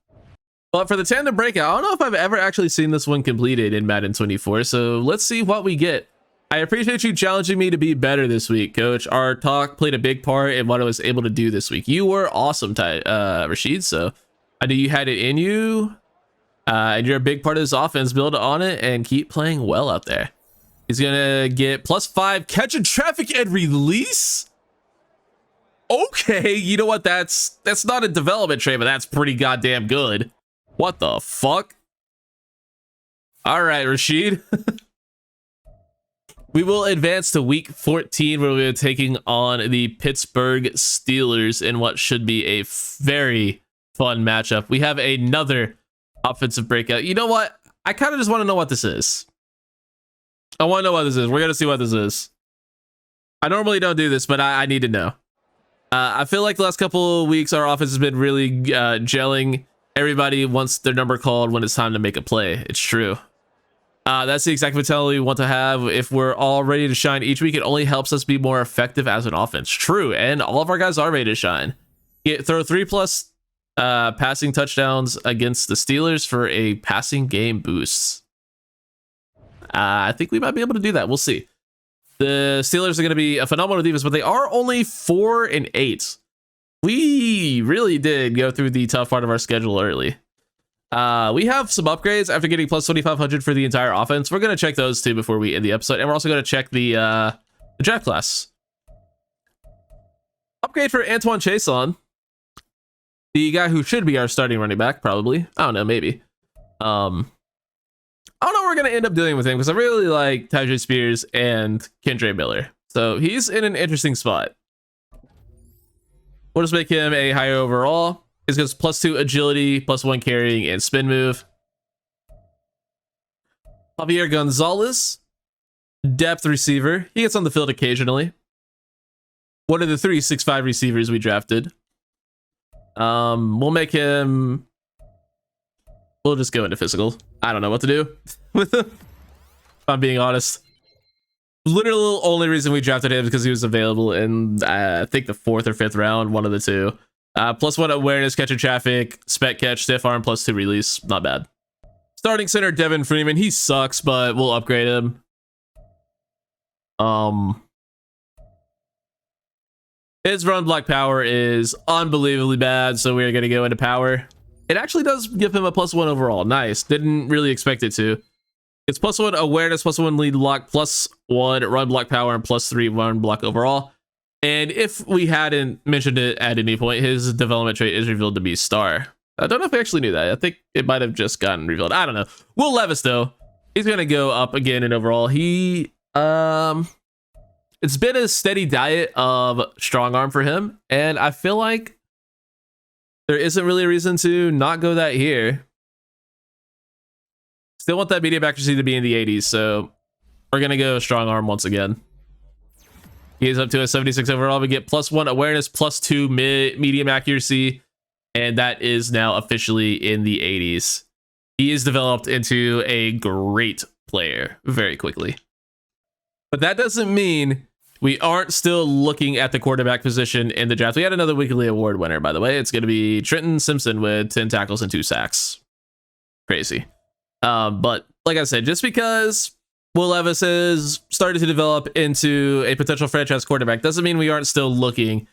But for the tandem breakout, I don't know if I've ever actually seen this one completed in Madden 24, so let's see what we get. I appreciate you challenging me to be better this week, Coach. Our talk played a big part in what I was able to do this week. You were awesome, Rashid, so I knew you had it in you, and you're a big part of this offense. Build on it and keep playing well out there. He's gonna get +5 catch in traffic and release. Okay, you know what? That's not a development trait, but that's pretty goddamn good. What the fuck? All right, Rashid. We will advance to week 14, where we are taking on the Pittsburgh Steelers in what should be a very fun matchup. We have another offensive breakout. You know what? I kind of just want to know what this is. I want to know what this is. We're going to see what this is. I normally don't do this, but I need to know. I feel like the last couple of weeks, our offense has been really gelling. Everybody wants their number called when it's time to make a play. It's true. That's the exact mentality we want to have. If we're all ready to shine each week, it only helps us be more effective as an offense. True, and all of our guys are ready to shine. Throw 3+ passing touchdowns against the Steelers for a passing game boost. I think we might be able to do that. We'll see. The Steelers are going to be a phenomenal defense, but they are only 4-8. We really did go through the tough part of our schedule early. We have some upgrades after getting +2,500 for the entire offense. We're going to check those too before we end the episode. And we're also going to check the draft class. Upgrade for Antoine Chason, the guy who should be our starting running back, probably. I don't know, maybe. I don't know what we're going to end up doing with him because I really like Tyjae Spears and Kendre Miller. So he's in an interesting spot. We'll just make him a higher overall. He's got +2 agility, +1 carrying, and spin move. Javier Gonzalez, depth receiver. He gets on the field occasionally. One of the 3 6'5" receivers we drafted. We'll make him... We'll just go into physical. I don't know what to do with him, if I'm being honest. Literal only reason we drafted him is because he was available in, I think, the 4th or 5th round, one of the 2. +1 awareness, catching traffic, spec catch, stiff arm, +2 release. Not bad. Starting center, Devin Freeman. He sucks, but we'll upgrade him. His run block power is unbelievably bad, so we're going to go into power. It actually does give him a +1 overall. Nice. Didn't really expect it to. It's +1 awareness, +1 lead block, +1 run block power, and +3 run block overall. And if we hadn't mentioned it at any point, his development trait is revealed to be star. I don't know if I actually knew that. I think it might have just gotten revealed. I don't know. Will Levis, though, he's going to go up again in overall. He, it's been a steady diet of strong arm for him, and I feel like there isn't really a reason to not go that here. Still want that medium accuracy to be in the 80s, so we're going to go strong arm once again. He is up to a 76 overall. We get +1 awareness, +2 medium accuracy, and that is now officially in the 80s. He is developed into a great player very quickly. But that doesn't mean we aren't still looking at the quarterback position in the draft. We had another weekly award winner, by the way. It's going to be Trenton Simpson with 10 tackles and 2 sacks. Crazy. But like I said, just because Will Levis has started to develop into a potential franchise quarterback doesn't mean we aren't still looking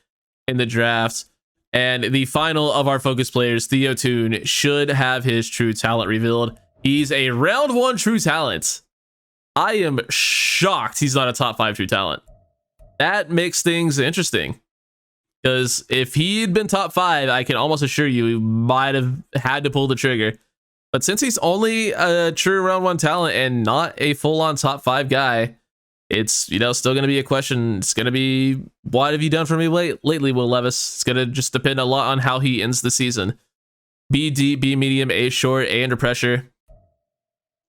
in the draft. And the final of our focus players, Theo Toon, should have his true talent revealed. He's a round 1 true talent. I am shocked he's not a top 5 true talent. That makes things interesting, because if he'd been top 5, I can almost assure you he might have had to pull the trigger. But since he's only a true round 1 talent and not a full-on top 5 guy, it's, you know, still going to be a question. It's going to be, what have you done for me lately, Will Levis? It's going to just depend a lot on how he ends the season. B deep, B medium, A short, A under pressure.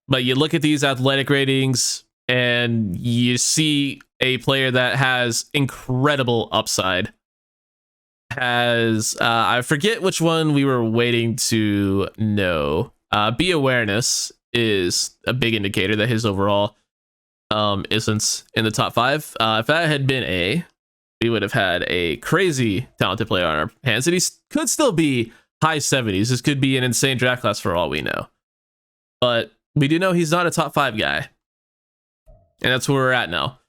But you look at these athletic ratings and you see a player that has incredible upside. Has, I forget which one we were waiting to know. B awareness is a big indicator that his overall isn't in the top 5. If that had been A, we would have had a crazy talented player on our hands, and he could still be high 70s. This could be an insane draft class for all we know. But we do know he's not a top 5 guy, and that's where we're at now.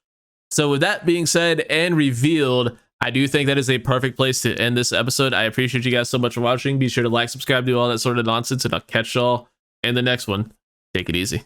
So with that being said and revealed, I do think that is a perfect place to end this episode. I appreciate you guys so much for watching. Be sure to like, subscribe, do all that sort of nonsense, and I'll catch y'all in the next one. Take it easy.